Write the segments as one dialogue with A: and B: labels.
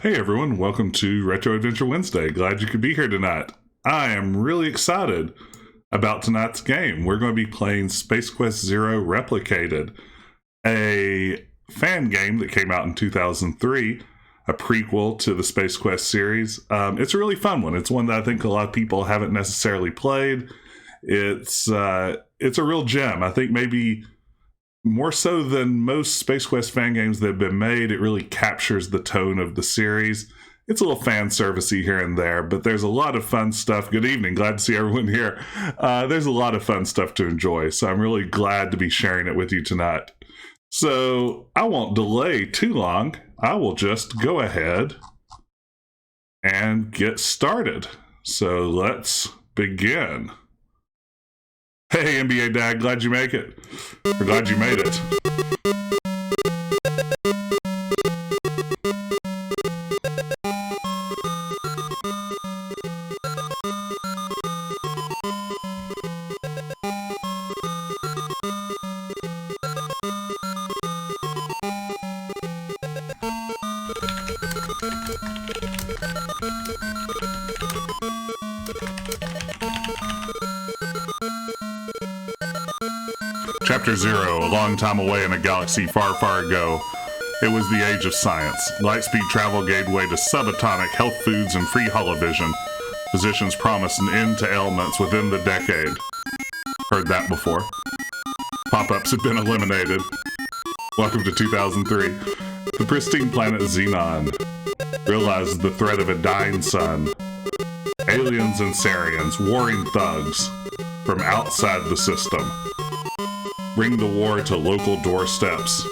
A: Hey everyone, welcome to Retro Adventure Wednesday. Glad you could be here tonight. I am really excited about tonight's game. We're going to be playing Space Quest Zero Replicated, a fan game that came out in 2003, a prequel to the Space Quest series. It's a really fun one. It's one that I think a lot of people haven't necessarily played. It's a real gem. I think maybe more so than most Space Quest fan games that have been made, it really captures the tone of the series. It's a little fan servicey here and there, but there's a lot of fun stuff. Good evening, glad to see everyone here. There's a lot of fun stuff to enjoy, so I'm really glad to be sharing it with you tonight. So I won't delay too long. I will just go ahead and get started. So let's begin. Hey, NBA Dad, glad you make it. Or glad you made it. Chapter 0, a long time away in a galaxy far, far ago. It was the age of science. Lightspeed travel gave way to subatomic health foods and free holovision. Physicians promised an end to ailments within the decade. Heard that before. Pop-ups had been eliminated. Welcome to 2003. The pristine planet Xenon realizes the threat of a dying sun. Aliens and Sarians, warring thugs from outside the system, bring the war to local doorsteps.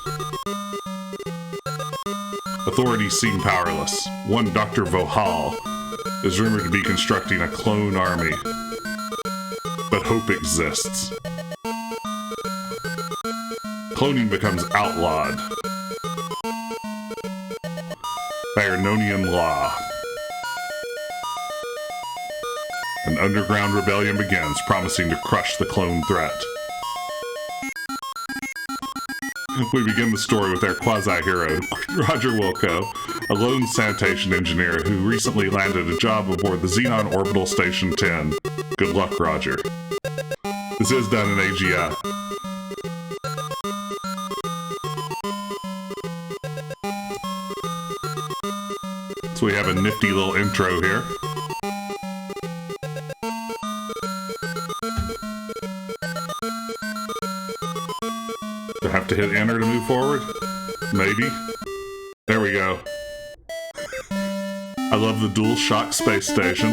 A: Authorities seem powerless. One Dr. Vohal is rumored to be constructing a clone army, but hope exists. Cloning becomes outlawed by Ernonian law. An underground rebellion begins, promising to crush the clone threat. We begin the story with our quasi-hero, Roger Wilco, a lone sanitation engineer who recently landed a job aboard the Xenon Orbital Station 10. Good luck, Roger. This is done in AGI. So we have a nifty little intro here. Do I have to hit enter to move forward? Maybe. There we go. I love the dual shock space station.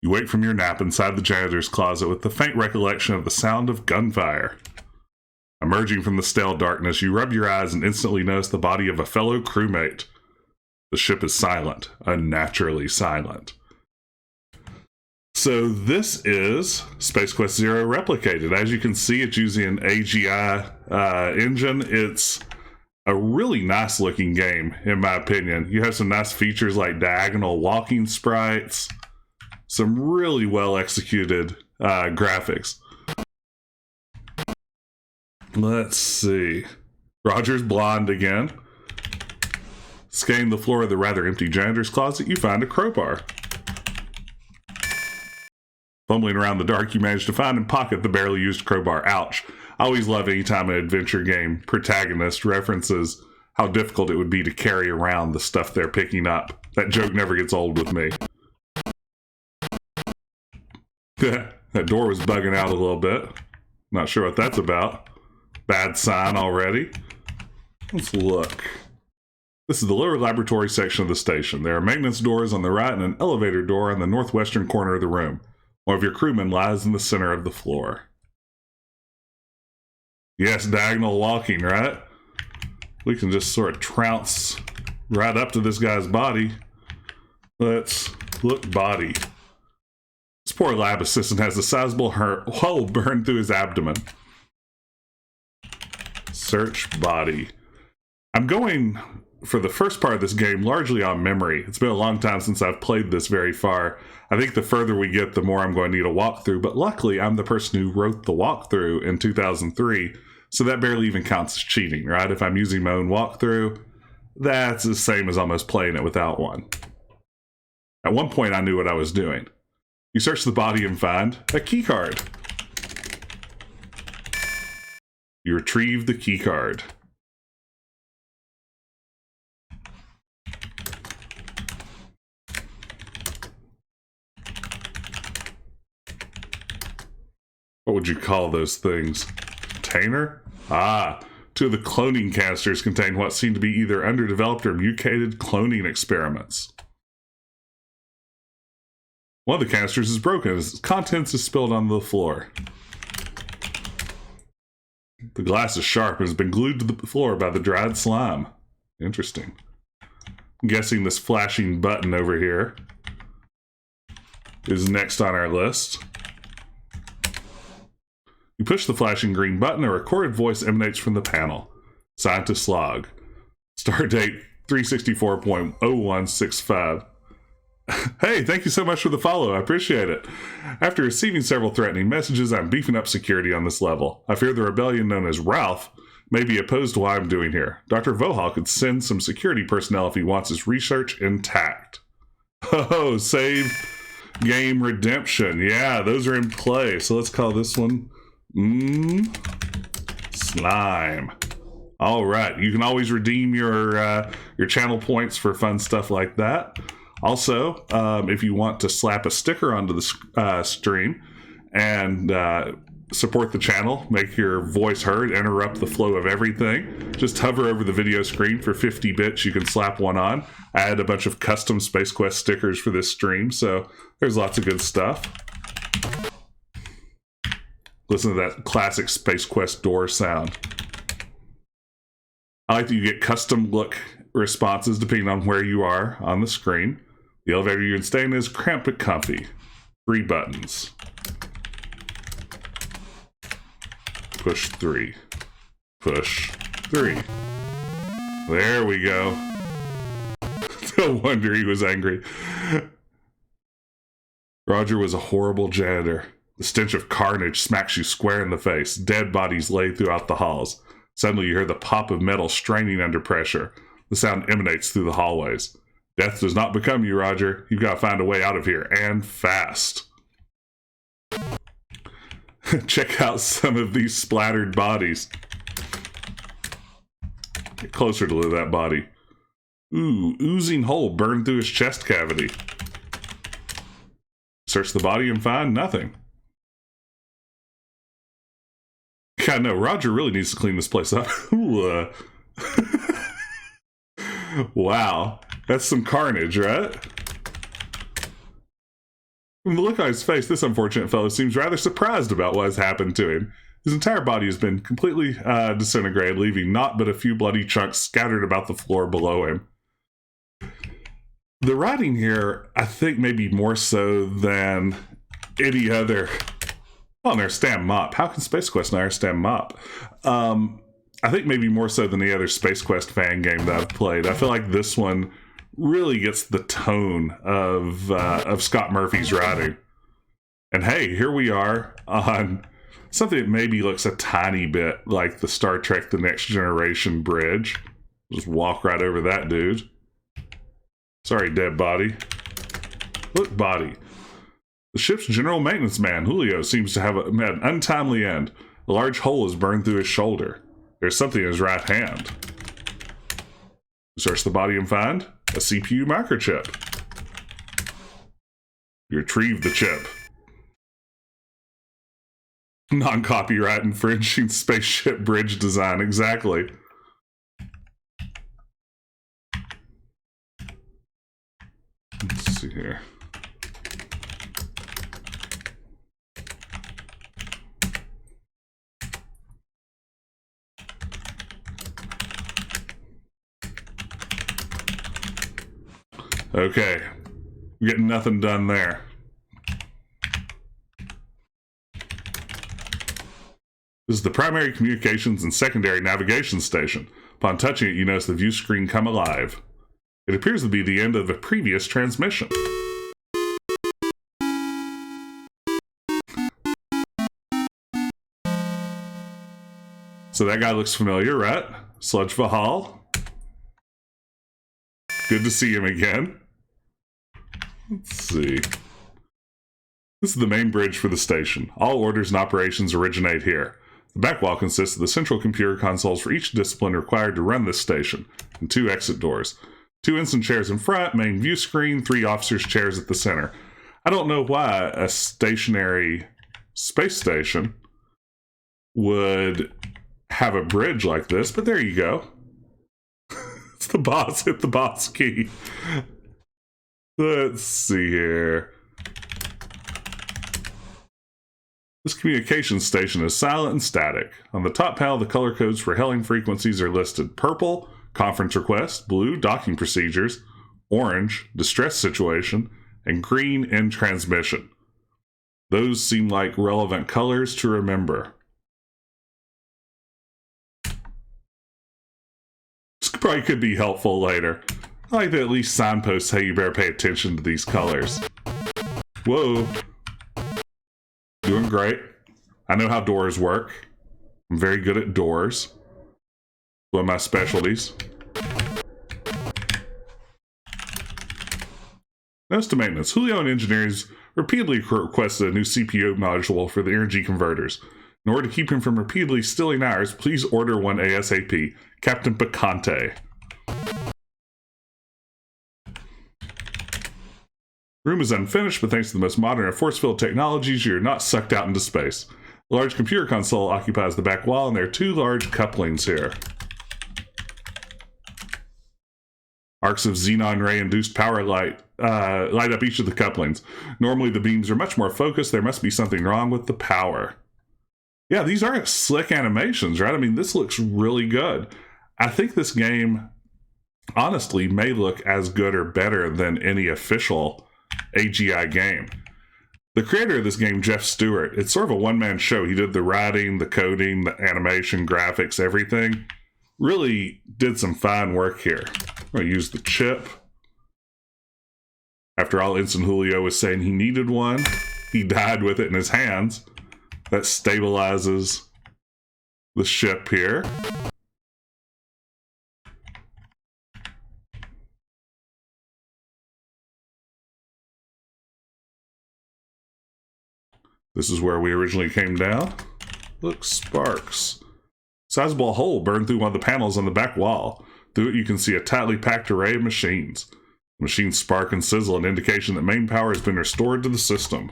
A: You wake from your nap inside the janitor's closet with the faint recollection of the sound of gunfire. Emerging from the stale darkness, you rub your eyes and instantly notice the body of a fellow crewmate. The ship is silent, unnaturally silent. So this is Space Quest Zero Replicated. As you can see, it's using an AGI engine. It's a really nice looking game, in my opinion. You have some nice features like diagonal walking sprites, some really well executed graphics. Let's see. Roger's blonde again. Scanning the floor of the rather empty janitor's closet, you find a crowbar. Fumbling around the dark, you manage to find and pocket the barely used crowbar. Ouch. I always love any time an adventure game protagonist references how difficult it would be to carry around the stuff they're picking up. That joke never gets old with me. That door was bugging out a little bit. Not sure what that's about. Bad sign already. Let's look. This is the lower laboratory section of the station. There are maintenance doors on the right and an elevator door on the northwestern corner of the room. One of your crewmen lies in the center of the floor. Yes, diagonal walking, right? We can just sort of trounce right up to this guy's body. Let's look body. This poor lab assistant has a sizable hole burned through his abdomen. Search body. I'm going for the first part of this game largely on memory. It's been a long time since I've played this very far. I think the further we get, the more I'm going to need a walkthrough, but luckily I'm the person who wrote the walkthrough in 2003, so that barely even counts as cheating, right? If I'm using my own walkthrough, that's the same as almost playing it without one. At one point I knew what I was doing. You search the body and find a key card. You retrieve the key card. What would you call those things? Container? Ah, 2 of the cloning canisters contain what seem to be either underdeveloped or mutated cloning experiments. One of the canisters is broken as its contents is spilled onto the floor. The glass is sharp and has been glued to the floor by the dried slime. Interesting. I'm guessing this flashing button over here is next on our list. You push the flashing green button, a recorded voice emanates from the panel. Scientist log. Stardate 364.0165. Hey, thank you so much for the follow. I appreciate it. After receiving several threatening messages, I'm beefing up security on this level. I fear the rebellion known as Ralph may be opposed to what I'm doing here. Dr. Vohal could send some security personnel if he wants his research intact. Oh, save game redemption. Yeah, those are in play. So let's call this one slime. All right, you can always redeem your channel points for fun stuff like that. Also, if you want to slap a sticker onto the stream and support the channel, make your voice heard, interrupt the flow of everything, just hover over the video screen for 50 bits. You can slap one on. I add a bunch of custom Space Quest stickers for this stream, so there's lots of good stuff. Listen to that classic Space Quest door sound. I like that you get custom look responses depending on where you are on the screen. The elevator you can stay in is cramped but comfy. 3 buttons. Push 3. Push 3. There we go. No wonder he was angry. Roger was a horrible janitor. The stench of carnage smacks you square in the face. Dead bodies lay throughout the halls. Suddenly you hear the pop of metal straining under pressure. The sound emanates through the hallways. Death does not become you, Roger. You've got to find a way out of here, and fast. Check out some of these splattered bodies. Get closer to that body. Ooh, oozing hole burned through his chest cavity. Search the body and find nothing. Yeah, no, Roger really needs to clean this place up. Ooh, wow, that's some carnage, right? From the look on his face, this unfortunate fellow seems rather surprised about what has happened to him. His entire body has been completely disintegrated, leaving naught but a few bloody chunks scattered about the floor below him. The writing here, I think, maybe more so than any other... Oh, and there's Stam Mop. How can Space Quest not Stam Mop? I think maybe more so than the other Space Quest fan game that I've played. I feel like this one really gets the tone of Scott Murphy's writing. And hey, here we are on something that maybe looks a tiny bit like the Star Trek The Next Generation bridge. Just walk right over that dude. Sorry, dead body. Look, body. The ship's general maintenance man, Julio, seems to have met an untimely end. A large hole is burned through his shoulder. There's something in his right hand. Search the body and find a CPU microchip. You retrieve the chip. Non-copyright infringing spaceship bridge design, exactly. Let's see here. Okay, getting nothing done there. This is the primary communications and secondary navigation station. Upon touching it, you notice the view screen come alive. It appears to be the end of a previous transmission. So that guy looks familiar, right? Sludge Vahal. Good to see him again. Let's see. This is the main bridge for the station. All orders and operations originate here. The back wall consists of the central computer consoles for each discipline required to run this station, and 2 exit doors. 2 instant chairs in front, main view screen, 3 officers' chairs at the center. I don't know why a stationary space station would have a bridge like this, but there you go. It's the boss. Hit the boss key. Let's see here. This communication station is silent and static. On the top panel, the color codes for hailing frequencies are listed. Purple, conference request; blue, docking procedures; orange, distress situation; and green, in transmission. Those seem like relevant colors to remember. This probably could be helpful later. I like to at least signpost how you better pay attention to these colors. Whoa. Doing great. I know how doors work. I'm very good at doors. One of my specialties. Notice to maintenance. Julio and engineers repeatedly requested a new CPU module for the energy converters. In order to keep him from repeatedly stealing ours, please order one ASAP. Captain Picante. Room is unfinished, but thanks to the most modern and force-filled technologies, you're not sucked out into space. A large computer console occupies the back wall, and there are 2 large couplings here. Arcs of xenon ray-induced power light up each of the couplings. Normally the beams are much more focused. There must be something wrong with the power. Yeah, these aren't slick animations, right? I mean, this looks really good. I think this game, honestly, may look as good or better than any official AGI game. The creator of this game, Jeff Stewart, it's sort of a one-man show. He did the writing, the coding, the animation, graphics, everything. Really did some fine work here. I'm going to use the chip. After all, Ensign Julio was saying he needed one. He died with it in his hands. That stabilizes the ship here. This is where we originally came down. Look, sparks. Sizable hole burned through one of the panels on the back wall. Through it you can see a tightly packed array of machines. The machines spark and sizzle, an indication that main power has been restored to the system.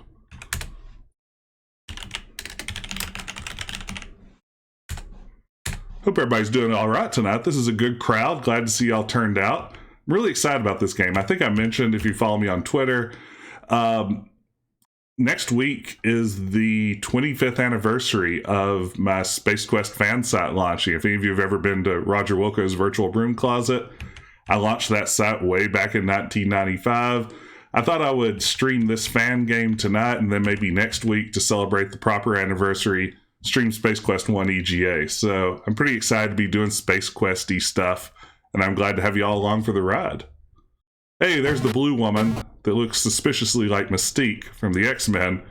A: Hope everybody's doing all right tonight. This is a good crowd. Glad to see y'all turned out. I'm really excited about this game. I think I mentioned, if you follow me on Twitter, next week is the 25th anniversary of my Space Quest fan site launching. If any of you have ever been to Roger Wilco's Virtual Broom Closet, I launched that site way back in 1995. I thought I would stream this fan game tonight, and then maybe next week, to celebrate the proper anniversary, stream Space Quest 1 EGA. So I'm pretty excited to be doing Space Quest-y stuff, and I'm glad to have you all along for the ride. Hey, there's the blue woman that looks suspiciously like Mystique from the X-Men,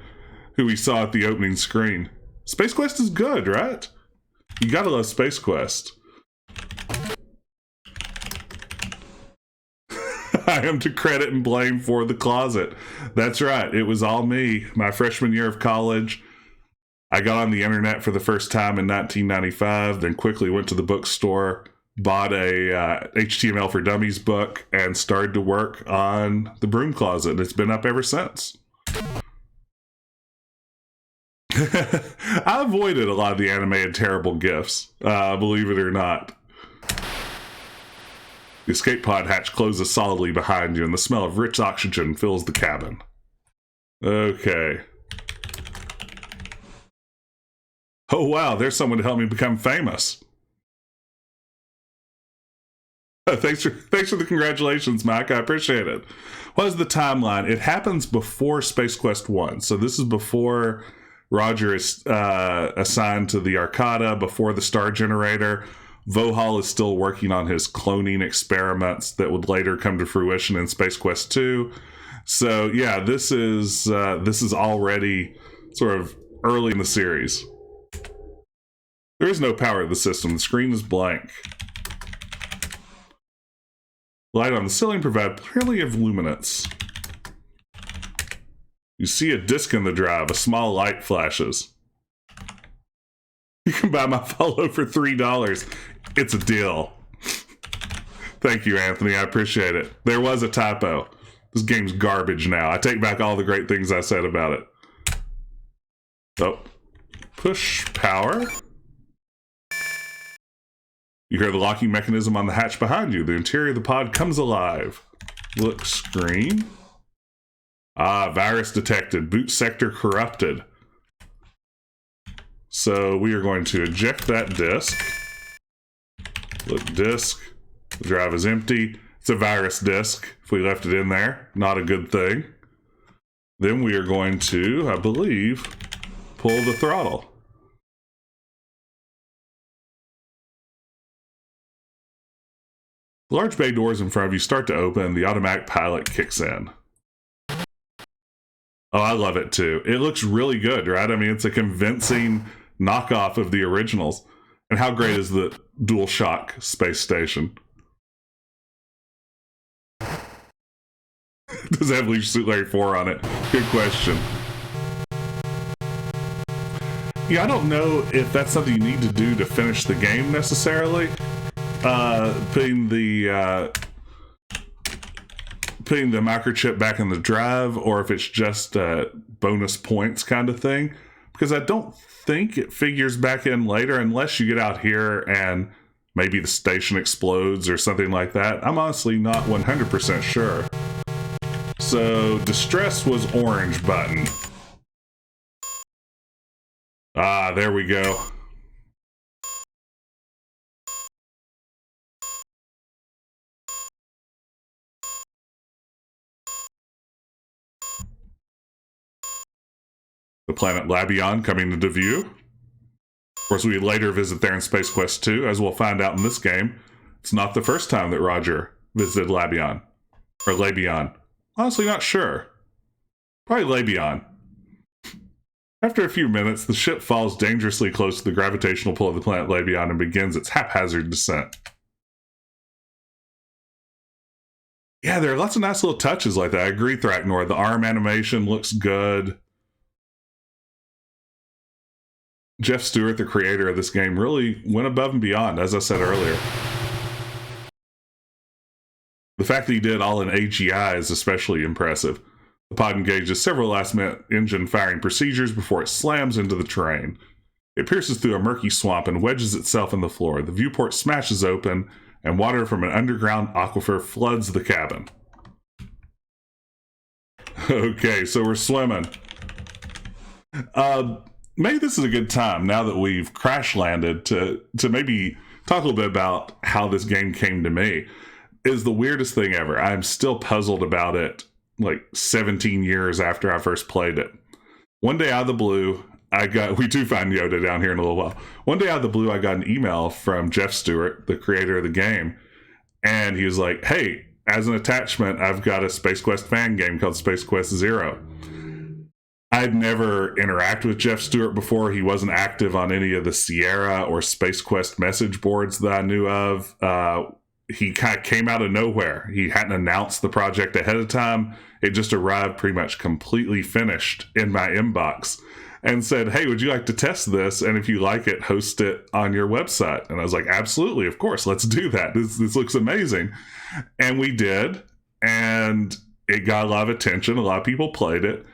A: who we saw at the opening screen. Space Quest is good, right? You gotta love Space Quest. I am to credit and blame for the closet. That's right, it was all me. My freshman year of college, I got on the internet for the first time in 1995, then quickly went to the bookstore, bought a HTML for Dummies book, and started to work on the broom closet. It's been up ever since. I avoided a lot of the animated terrible GIFs, believe it or not. The escape pod hatch closes solidly behind you, and the smell of rich oxygen fills the cabin. Okay. Oh wow, there's someone to help me become famous. Thanks for the congratulations, Mike. I appreciate it. What is the timeline? It happens before Space Quest 1. So this is before Roger is assigned to the Arcada, before the Star Generator. Vohal is still working on his cloning experiments that would later come to fruition in Space Quest 2. So yeah, this is already sort of early in the series. There is no power to the system. The screen is blank. Light on the ceiling provide plenty of luminance. You see a disc in the drive. A small light flashes. You can buy my follow for $3. It's a deal. Thank you, Anthony. I appreciate it. There was a typo. This game's garbage now. I take back all the great things I said about it. Oh. Push power. You hear the locking mechanism on the hatch behind you. The interior of the pod comes alive. Look screen. Ah, virus detected. Boot sector corrupted. So we are going to eject that disk. Look, disk. The drive is empty. It's a virus disk. If we left it in there, not a good thing. Then we are going to, I believe, pull the throttle. The large bay doors in front of you start to open. The automatic pilot kicks in. Oh, I love it too. It looks really good, right? I mean, it's a convincing knockoff of the originals. And how great is the DualShock space station? Does it have Leisure Suit Larry 4 on it? Good question. Yeah, I don't know if that's something you need to do to finish the game necessarily. Putting the microchip back in the drive, or if it's just bonus points kind of thing, because I don't think it figures back in later unless you get out here and maybe the station explodes or something like that. I'm honestly not 100% sure. So distress was orange button. Ah, there we go. The planet Labion coming into view. Of course, we later visit there in Space Quest 2, as we'll find out in this game. It's not the first time that Roger visited Labion. Or Labion. Honestly, not sure. Probably Labion. After a few minutes, the ship falls dangerously close to the gravitational pull of the planet Labion and begins its haphazard descent. Yeah, there are lots of nice little touches like that. I agree, Thraknor. The arm animation looks good. Jeff Stewart, the creator of this game, really went above and beyond, as I said earlier. The fact that he did all in AGI is especially impressive. The pod engages several last-minute engine firing procedures before it slams into the terrain. It pierces through a murky swamp and wedges itself in the floor. The viewport smashes open, and water from an underground aquifer floods the cabin. Okay, so we're swimming. Maybe this is a good time, now that we've crash landed, to maybe talk a little bit about how this game came to me. It is the weirdest thing ever. I'm still puzzled about it, like 17 years after I first played it. One day out of the blue, we do find Yoda down here in a little while. One day out of the blue, I got an email from Jeff Stewart, the creator of the game, and he was like, hey, as an attachment, I've got a Space Quest fan game called Space Quest Zero. I'd never interacted with Jeff Stewart before. He wasn't active on any of the Sierra or Space Quest message boards that I knew of. He kind of came out of nowhere. He hadn't announced the project ahead of time. It just arrived pretty much completely finished in my inbox and said, hey, would you like to test this? And if you like it, host it on your website. And I was like, absolutely, of course, let's do that. This looks amazing. And we did. And it got a lot of attention. A lot of people played it.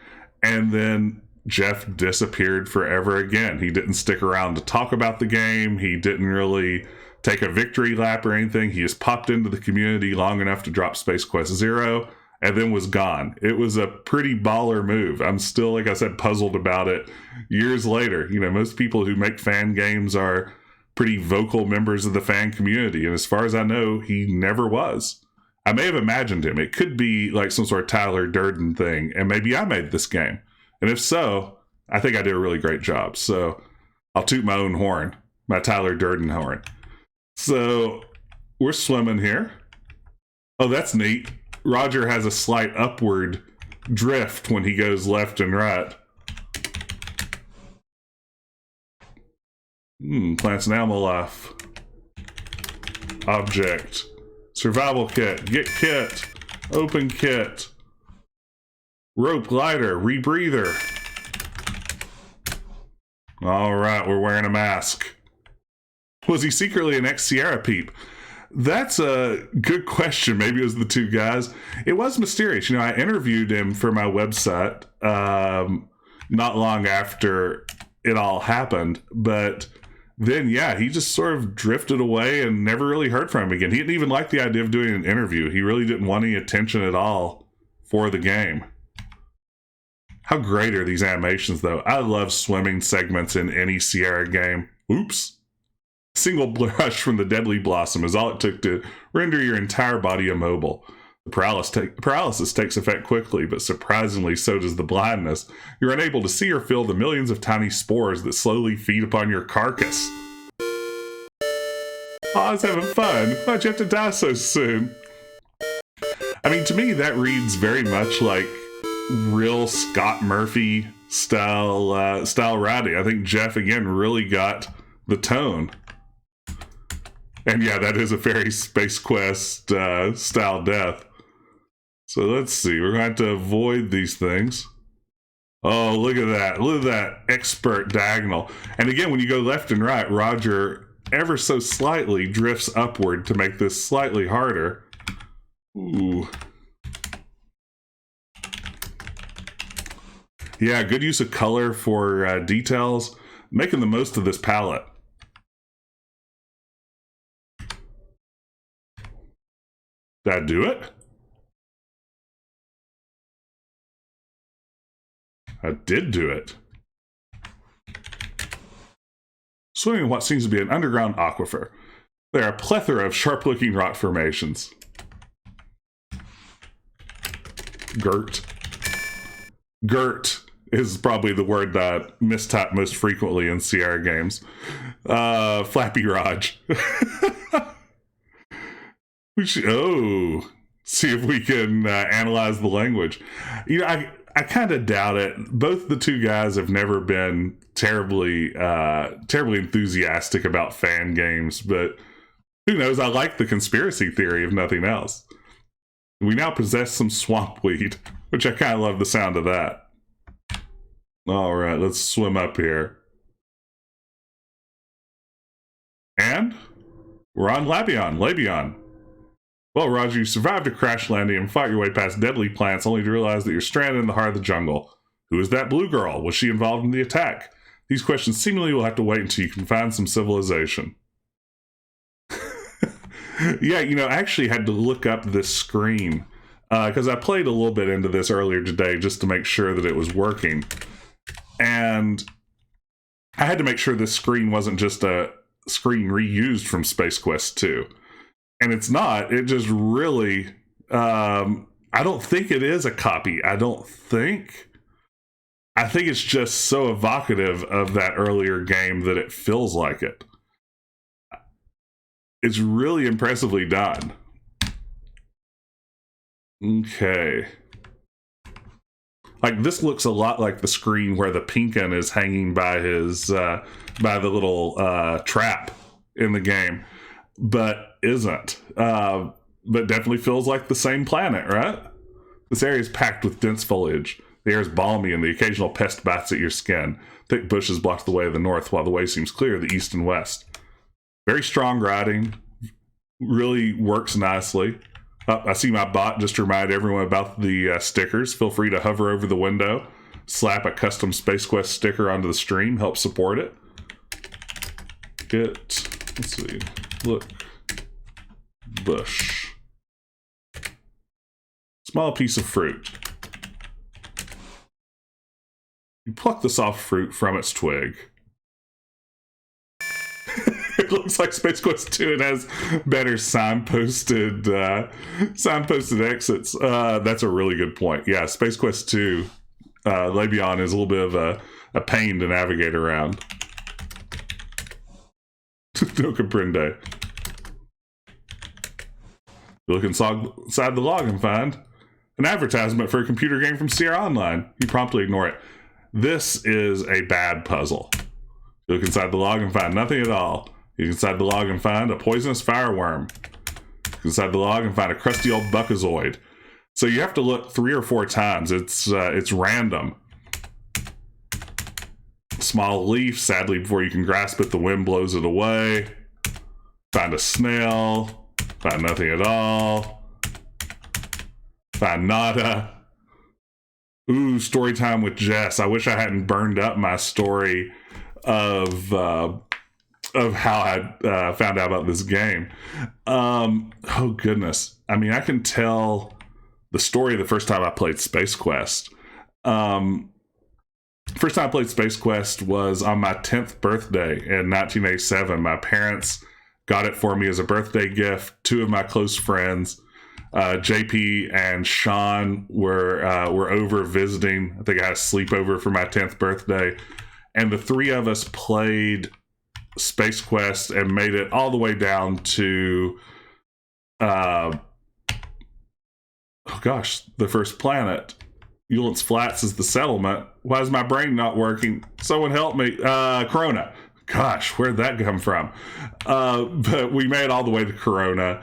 A: And then Jeff disappeared forever again. He didn't stick around to talk about the game. He didn't really take a victory lap or anything. He just popped into the community long enough to drop Space Quest Zero and then was gone. It was a pretty baller move. I'm still, like I said, puzzled about it years later. You know, most people who make fan games are pretty vocal members of the fan community. And as far as I know, he never was. I may have imagined him. It could be like some sort of Tyler Durden thing, and maybe I made this game. And if so, I think I did a really great job. So I'll toot my own horn, my Tyler Durden horn. So we're swimming here. Oh, that's neat. Roger has a slight upward drift when he goes left and right. Plants and animal life. Object. Survival kit. Get kit. Open kit. Rope lighter. Rebreather. Alright, we're wearing a mask. Was he secretly an ex-Sierra peep? That's a good question. Maybe it was the two guys. It was mysterious. You know, I interviewed him for my website not long after it all happened. But then, yeah, he just sort of drifted away and never really heard from him again. He didn't even like the idea of doing an interview. He really didn't want any attention at all for the game. How great are these animations, though? I love swimming segments in any Sierra game. Oops. Single brush from the deadly blossom is all it took to render your entire body immobile. The paralysis takes effect quickly, but surprisingly so does the blindness. You're unable to see or feel the millions of tiny spores that slowly feed upon your carcass. Oh, I was having fun. Why'd you have to die so soon? I mean, to me, that reads very much like real Scott Murphy style writing. I think Jeff, again, really got the tone. And yeah, that is a very Space Quest style death. So let's see. We're going to have to avoid these things. Oh, look at that. Look at that expert diagonal. And again, when you go left and right, Roger ever so slightly drifts upward to make this slightly harder. Ooh. Yeah, good use of color for details. Making the most of this palette. Did I do it? I did do it. Swimming in what seems to be an underground aquifer. There are a plethora of sharp-looking rock formations. Girt. Girt is probably the word that I mistype most frequently in Sierra games. Flappy Raj. See if we can analyze the language. You know, I kind of doubt it. Both the two guys have never been terribly enthusiastic about fan games, but who knows? I like the conspiracy theory, if nothing else. We now possess some swamp weed, which I kind of love the sound of that. All right, let's swim up here. And we're on Labion. Well, Roger, you survived a crash landing and fought your way past deadly plants only to realize that you're stranded in the heart of the jungle. Who is that blue girl? Was she involved in the attack? These questions seemingly will have to wait until you can find some civilization. Yeah, you know, I actually had to look up this screen because I played a little bit into this earlier today just to make sure that it was working. And I had to make sure this screen wasn't just a screen reused from Space Quest 2. And it's not. It just really... I don't think it is a copy. I think it's just so evocative of that earlier game that it feels like it. It's really impressively done. Okay. Like, this looks a lot like the screen where the Pinkin is hanging by his... by the little trap in the game. But isn't. But definitely feels like the same planet, right? This area is packed with dense foliage. The air is balmy and the occasional pest bites at your skin. Thick bushes block the way of the north while the way seems clear of the east and west. Very strong writing. Really works nicely. I see my bot just to remind everyone about the stickers. Feel free to hover over the window. Slap a custom Space Quest sticker onto the stream. Help support it. Let's see. Look. Bush. Small piece of fruit. You pluck the soft fruit from its twig. It looks like Space Quest 2. It has better signposted exits. That's a really good point. Yeah, Space Quest 2, Labion is a little bit of a pain to navigate around. No comprende. You look inside the log and find an advertisement for a computer game from Sierra Online. You promptly ignore it. This is a bad puzzle. You look inside the log and find nothing at all. You look inside the log and find a poisonous fireworm. You look inside the log and find a crusty old buckazoid. So you have to look 3 or 4 times. It's random. Small leaf, sadly, before you can grasp it, the wind blows it away. Find a snail. Find nothing at all. Find nada. Ooh, story time with Jess. I wish I hadn't burned up my story of how I found out about this game. Oh, goodness. I mean, I can tell the story the first time I played Space Quest. First time I played Space Quest was on my 10th birthday in 1987. My parents got it for me as a birthday gift. 2 of my close friends, JP and Sean, were over visiting. I think I had a sleepover for my 10th birthday. And the 3 of us played Space Quest and made it all the way down to, the first planet. Eulance Flats is the settlement. Why is my brain not working? Someone help me. Corona. Gosh, where'd that come from? But we made it all the way to Corona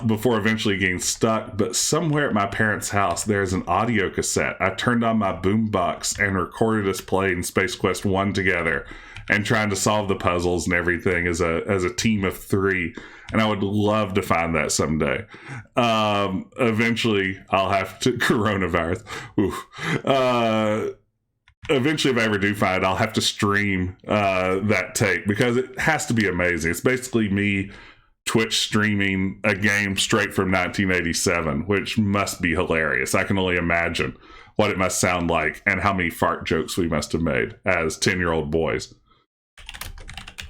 A: before eventually getting stuck. But somewhere at my parents' house, there's an audio cassette. I turned on my boombox and recorded us playing Space Quest 1 together and trying to solve the puzzles and everything as a team of 3. And I would love to find that someday. Eventually, I'll have to... Coronavirus. Eventually, if I ever do find it, I'll have to stream that tape because it has to be amazing. It's basically me Twitch streaming a game straight from 1987, which must be hilarious. I can only imagine what it must sound like and how many fart jokes we must have made as 10-year-old boys.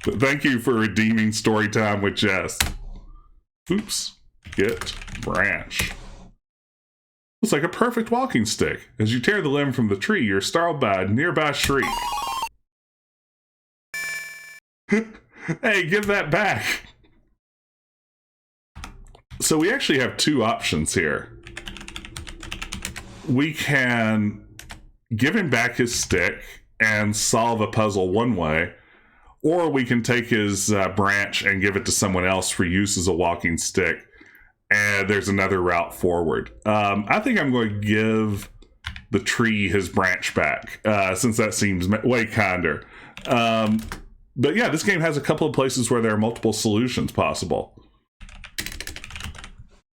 A: But thank you for redeeming story time with Jess. Oops. Get branch. Looks like a perfect walking stick. As you tear the limb from the tree, you're startled by a nearby shriek. Hey, give that back. So we actually have 2 options here. We can give him back his stick and solve a puzzle one way, or we can take his branch and give it to someone else for use as a walking stick. And there's another route forward. I think I'm going to give the tree his branch back, since that seems way kinder. But yeah, this game has a couple of places where there are multiple solutions possible,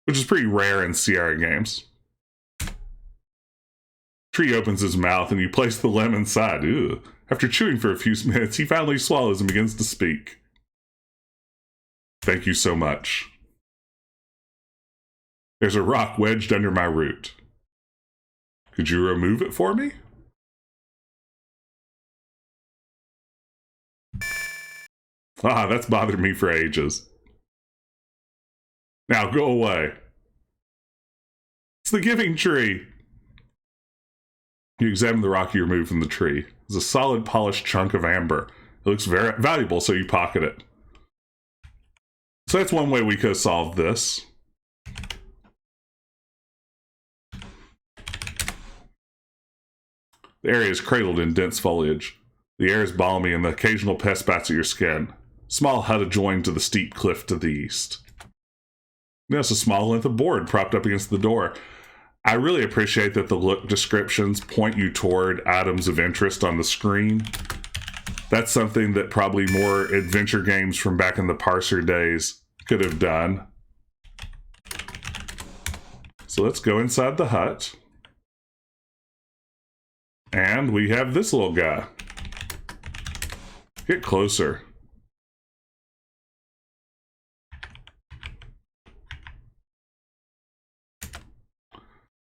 A: which is pretty rare in Sierra games. Tree opens his mouth and you place the lemon inside. Ew. After chewing for a few minutes, he finally swallows and begins to speak. Thank you so much. There's a rock wedged under my root. Could you remove it for me? That's bothered me for ages. Now go away. It's the giving tree. You examine the rock you removed from the tree. It's a solid, polished chunk of amber. It looks very valuable, so you pocket it. So that's one way we could have solved this. The area is cradled in dense foliage. The air is balmy and the occasional pest bites at your skin. Small hut adjoined to the steep cliff to the east. There's a small length of board propped up against the door. I really appreciate that the look descriptions point you toward items of interest on the screen. That's something that probably more adventure games from back in the parser days could have done. So let's go inside the hut. And we have this little guy. Get closer.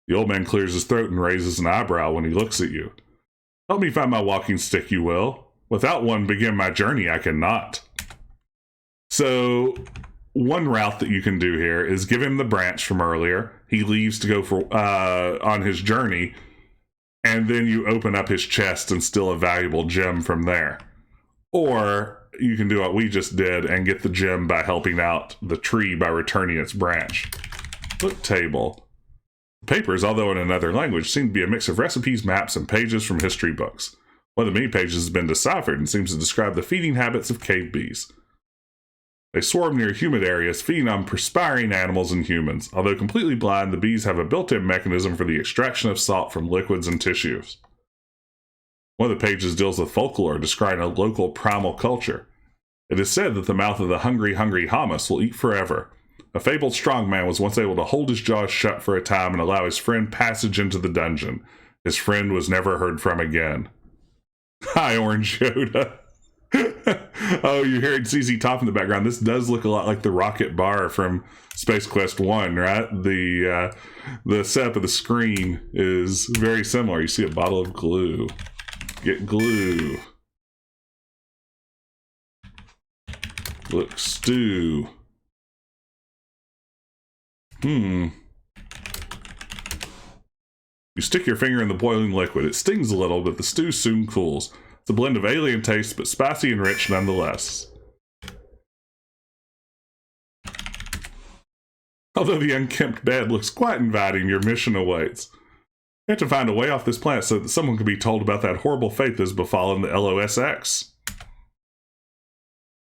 A: The old man clears his throat and raises an eyebrow when he looks at you. Help me find my walking stick, you will. Without one begin my journey, I cannot. So, one route that you can do here is give him the branch from earlier. He leaves to go for on his journey, and then you open up his chest and steal a valuable gem from there. Or, you can do what we just did and get the gem by helping out the tree by returning its branch. Book table. Papers, although in another language, seem to be a mix of recipes, maps, and pages from history books. One of the many pages has been deciphered and seems to describe the feeding habits of cave bees. They swarm near humid areas, feeding on perspiring animals and humans. Although completely blind, the bees have a built-in mechanism for the extraction of salt from liquids and tissues. One of the pages deals with folklore, describing a local primal culture. It is said that the mouth of the hungry Hamas will eat forever. A fabled strongman was once able to hold his jaws shut for a time and allow his friend passage into the dungeon. His friend was never heard from again. Hi, Orange Yoda. Oh, you're hearing CZ Top in the background. This does look a lot like the rocket bar from Space Quest 1, right? The setup of the screen is very similar. You see a bottle of glue. Get glue. Look, stew. You stick your finger in the boiling liquid. It stings a little, but the stew soon cools. It's a blend of alien taste, but spicy and rich nonetheless. Although the unkempt bed looks quite inviting, your mission awaits. You have to find a way off this planet so that someone can be told about that horrible fate that has befallen the LOSX.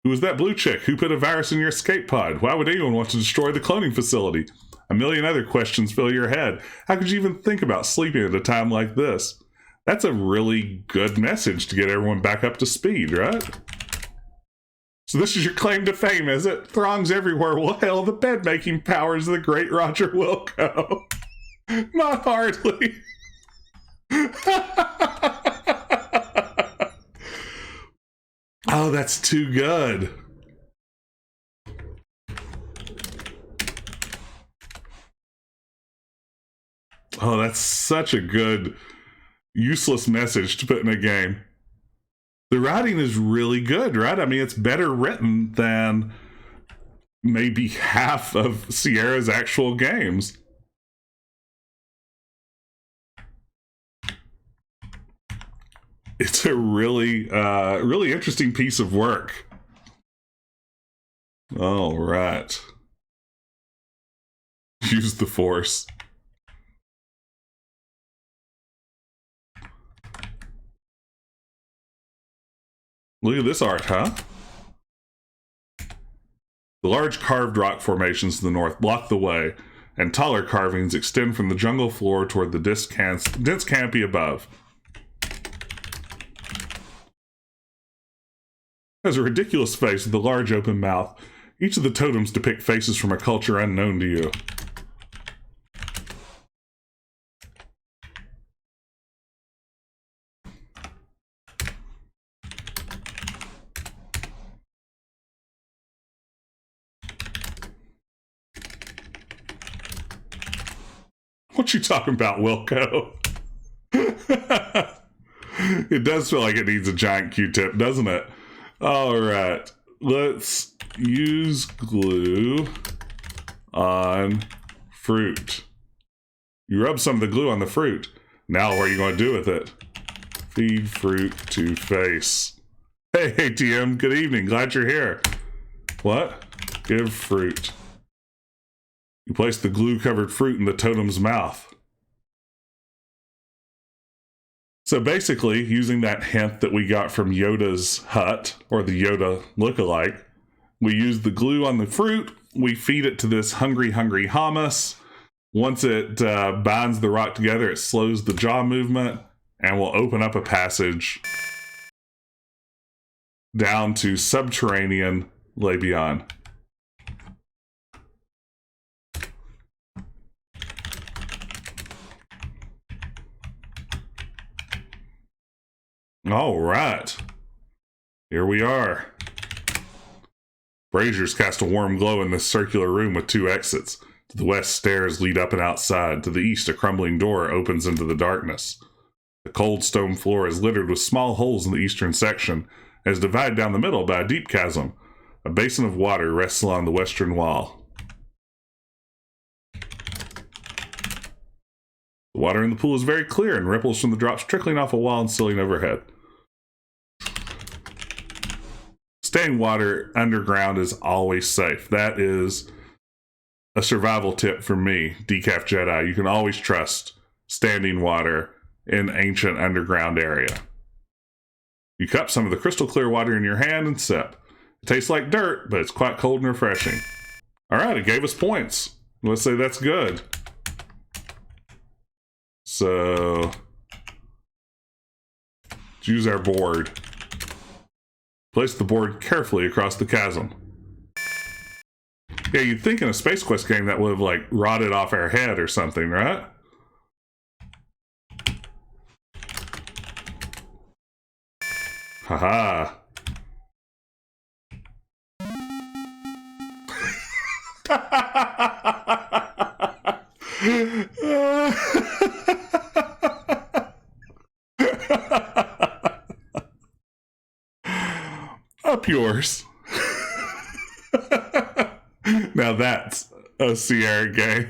A: Who was that blue chick? Who put a virus in your escape pod? Why would anyone want to destroy the cloning facility? A million other questions fill your head. How could you even think about sleeping at a time like this? That's a really good message to get everyone back up to speed, right? So this is your claim to fame, is it? Throngs everywhere will hail the bed-making powers of the great Roger Wilco. Not hardly. Oh, that's too good. Oh, that's such a good, useless message to put in a game. The writing is really good, right? I mean, it's better written than maybe half of Sierra's actual games. It's a really, really interesting piece of work. All right. Use the Force. Look at this art, huh? The large carved rock formations to the north block the way, and taller carvings extend from the jungle floor toward the dense canopy above. Has a ridiculous face with a large open mouth. Each of the totems depict faces from a culture unknown to you. What you talking about, Wilco? It does feel like it needs a giant Q-tip, doesn't it? All right, let's use glue on fruit. You rub some of the glue on the fruit. Now what are you going to do with it? Feed fruit to face. Hey, ATM, good evening. Glad you're here. What? Give fruit. You place the glue-covered fruit in the totem's mouth. So basically, using that hint that we got from Yoda's hut, or the Yoda look-alike, we use the glue on the fruit, we feed it to this hungry Hamas. Once it binds the rock together, it slows the jaw movement, and will open up a passage down to subterranean Labion. All right, here we are. Braziers cast a warm glow in this circular room with two exits. To the west, stairs lead up and outside. To the east, a crumbling door opens into the darkness. The cold stone floor is littered with small holes in the eastern section and is divided down the middle by a deep chasm. A basin of water rests along the western wall. The water in the pool is very clear and ripples from the drops trickling off a wall and ceiling overhead. staying water underground is always safe. That is a survival tip from me, Decaf Jedi. You can always trust standing water in ancient underground area. You cup some of the crystal clear water in your hand and sip. It tastes like dirt, but it's quite cold and refreshing. All right, it gave us points. Let's say that's good. So, let's use our board. Place the board carefully across the chasm. Yeah, you'd think in a Space Quest game that would have, like, rotted off our head or something, right? Haha. Up yours. Now that's a Sierra game.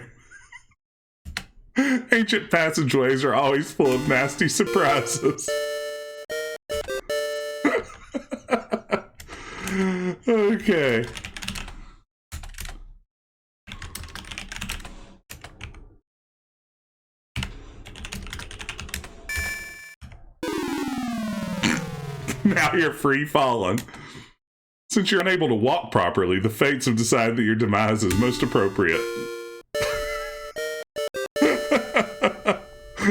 A: Ancient passageways are always full of nasty surprises. Okay. Now you're free falling. Since you're unable to walk properly, the fates have decided that your demise is most appropriate.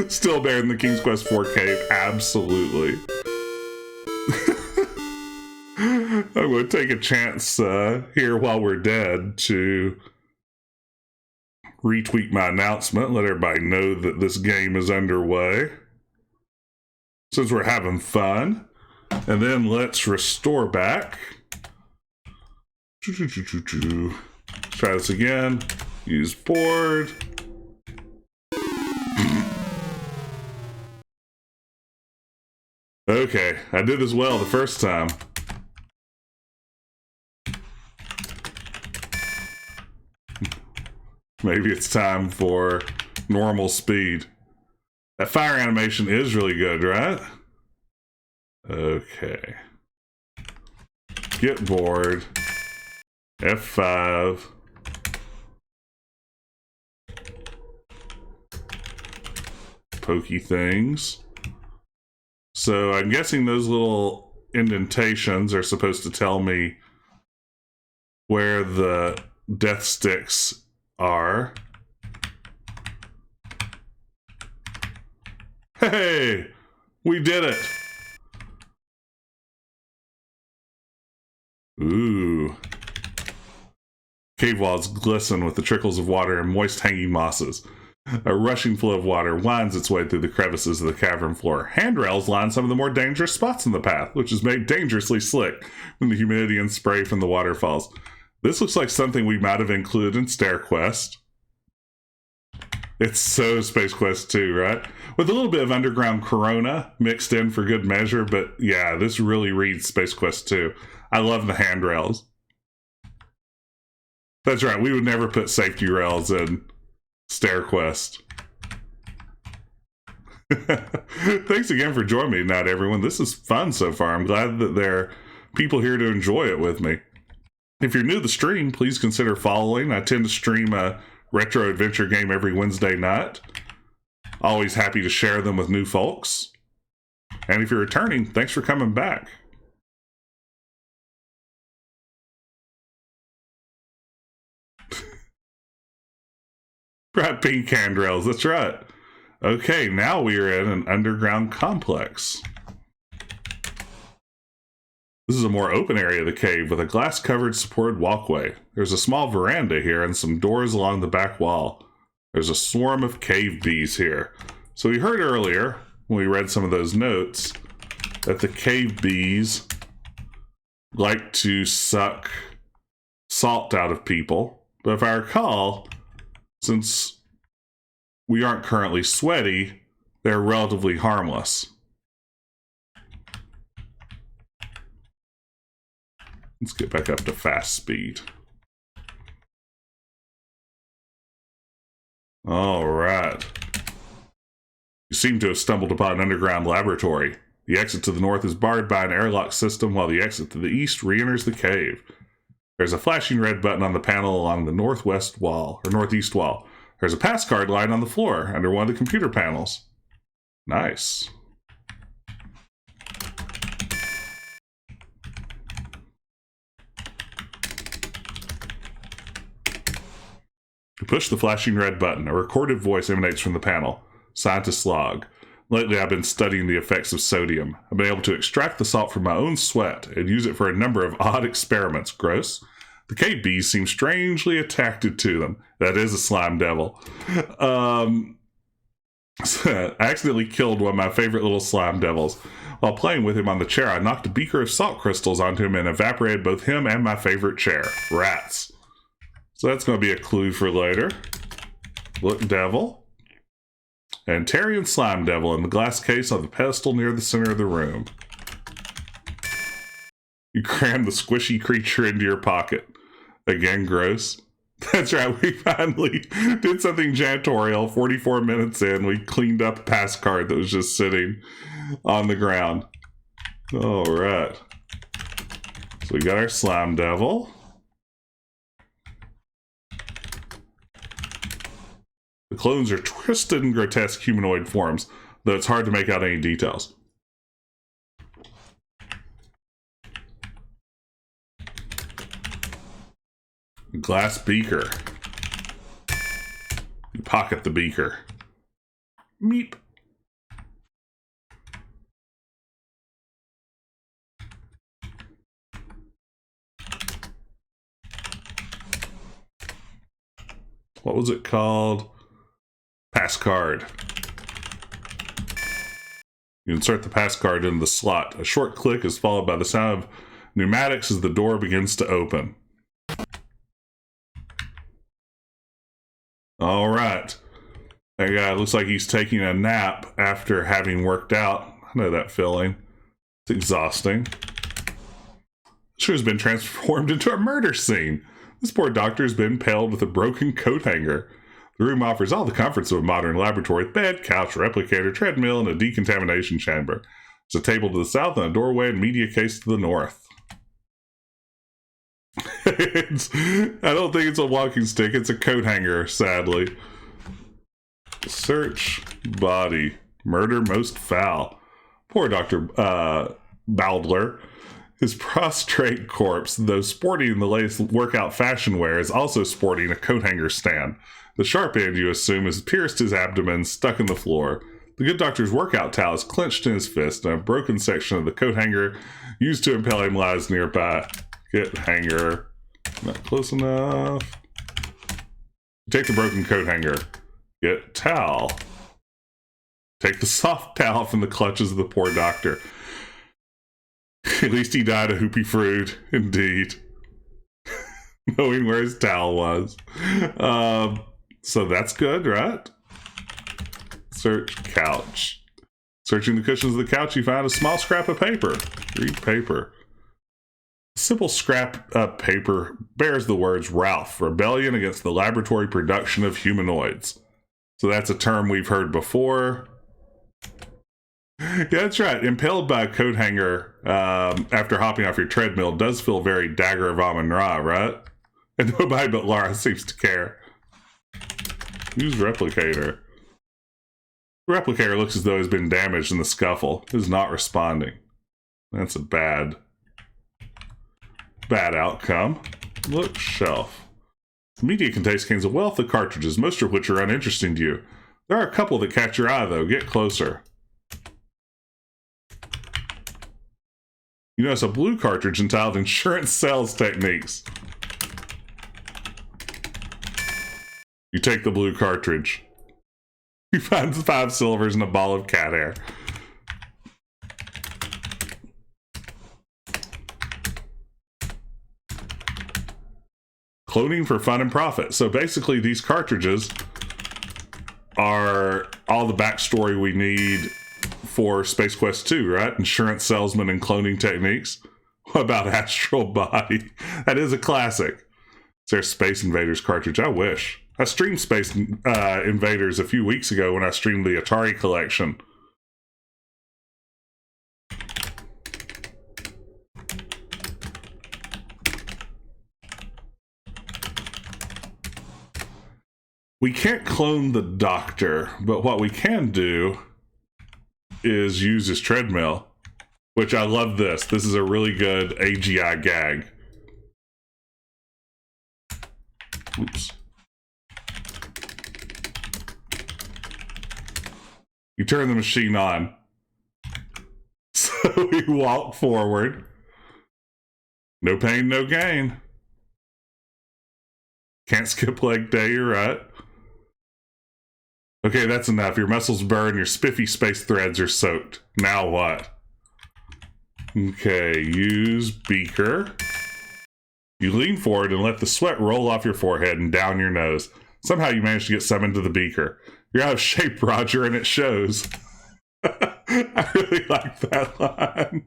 A: Still better than the King's Quest IV cave, absolutely. I'm going to take a chance here while we're dead to retweet my announcement, let everybody know that this game is underway. Since we're having fun. And then let's restore back. Try this again. Use board. Okay, I did as well the first time. Maybe it's time for normal speed. That fire animation is really good, right? Okay. Get bored. F5. Pokey things. So I'm guessing those little indentations are supposed to tell me where the death sticks are. Hey! We did it! Ooh. Cave walls glisten with the trickles of water and moist hanging mosses. A rushing flow of water winds its way through the crevices of the cavern floor. Handrails line some of the more dangerous spots in the path, which is made dangerously slick from the humidity and spray from the waterfalls. This looks like something we might have included in Stair Quest. It's so Space Quest 2, right? With a little bit of underground Corona mixed in for good measure, but yeah, this really reads Space Quest 2. I love the handrails. That's right, we would never put safety rails in Stair Quest. Thanks again for joining me tonight, everyone. This is fun so far. I'm glad that there are people here to enjoy it with me. If you're new to the stream, please consider following. I tend to stream a retro adventure game every Wednesday night. Always happy to share them with new folks. And if you're returning, thanks for coming back. Bright pink handrails, that's right. Okay, now we are in an underground complex. This is a more open area of the cave with a glass-covered supported walkway. There's a small veranda here and some doors along the back wall. There's a swarm of cave bees here. So we heard earlier, when we read some of those notes, that the cave bees like to suck salt out of people. But if I recall, since we aren't currently sweaty, they're relatively harmless. Let's get back up to fast speed. All right. You seem to have stumbled upon an underground laboratory. The exit to the north is barred by an airlock system, while the exit to the east re-enters the cave. There's a flashing red button on the panel along the northwest wall, or northeast wall. There's a pass card lying on the floor under one of the computer panels. Nice. You push the flashing red button. A recorded voice emanates from the panel. Scientist log. Lately, I've been studying the effects of sodium. I've been able to extract the salt from my own sweat and use it for a number of odd experiments. Gross. The cave bees seem strangely attracted to them. That is a slime devil. I accidentally killed one of my favorite little slime devils. While playing with him on the chair, I knocked a beaker of salt crystals onto him and evaporated both him and my favorite chair. Rats. So that's going to be a clue for later. Look, devil. And Terry and Slime Devil in the glass case on the pedestal near the center of the room. You cram the squishy creature into your pocket. Again, gross. That's right, we finally did something janitorial. 44 minutes in, we cleaned up a pass card that was just sitting on the ground. All right. So we got our Slime Devil. The clones are twisted and grotesque humanoid forms, though it's hard to make out any details. Glass beaker. You pocket the beaker. Meep. What was it called? Pass card. You insert the pass card into the slot. A short click is followed by the sound of pneumatics as the door begins to open. All right. That guy looks like he's taking a nap after having worked out. I know that feeling. It's exhausting. Sure has been transformed into a murder scene. This poor doctor has been impaled with a broken coat hanger. The room offers all the comforts of a modern laboratory: bed, couch, replicator, treadmill, and a decontamination chamber. There's a table to the south and a doorway and media case to the north. I don't think it's a walking stick, it's a coat hanger, sadly. Search body. Murder most foul. Poor Dr. Bowdler. His prostrate corpse, though sporting in the latest workout fashion wear, is also sporting a coat hanger stand. The sharp end, you assume, has pierced his abdomen, stuck in the floor. The good doctor's workout towel is clenched in his fist, and a broken section of the coat hanger used to impale him lies nearby. Get hanger. Not close enough. Take the broken coat hanger. Get towel. Take the soft towel from the clutches of the poor doctor. At least he died a hoopy fruit, indeed. Knowing where his towel was. So that's good, right? Search couch. Searching the cushions of the couch, you find a small scrap of paper. Read paper. A simple scrap of paper bears the words Ralph, Rebellion Against the Laboratory Production of Humanoids. So that's a term we've heard before. Yeah, that's right. Impaled by a coat hanger after hopping off your treadmill does feel very Dagger of Amon-Ra, right? And nobody but Lara seems to care. Use replicator. Replicator looks as though it's been damaged in the scuffle. It is not responding. That's a bad outcome. Look, shelf. The media case contains a wealth of cartridges, most of which are uninteresting to you. There are a couple that catch your eye, though. Get closer. You notice a blue cartridge entitled Insurance Sales Techniques. You take the blue cartridge. You find 5 silvers and a ball of cat hair. Cloning for fun and profit. So basically these cartridges are all the backstory we need for Space Quest 2, right? Insurance salesman and cloning techniques. What about Astral Body? That is a classic. Is there a Space Invaders cartridge? I wish. I streamed Space Invaders a few weeks ago when I streamed the Atari collection. We can't clone the doctor, but what we can do is use his treadmill, which I love this. This is a really good AGI gag. Oops. You turn the machine on. So we walk forward. No pain, no gain. Can't skip leg day, you're right. Okay, that's enough. Your muscles burn, your spiffy space threads are soaked. Now what? Okay, use beaker. You lean forward and let the sweat roll off your forehead and down your nose. Somehow you manage to get some into the beaker. You're out of shape, Roger, and it shows. I really like that line.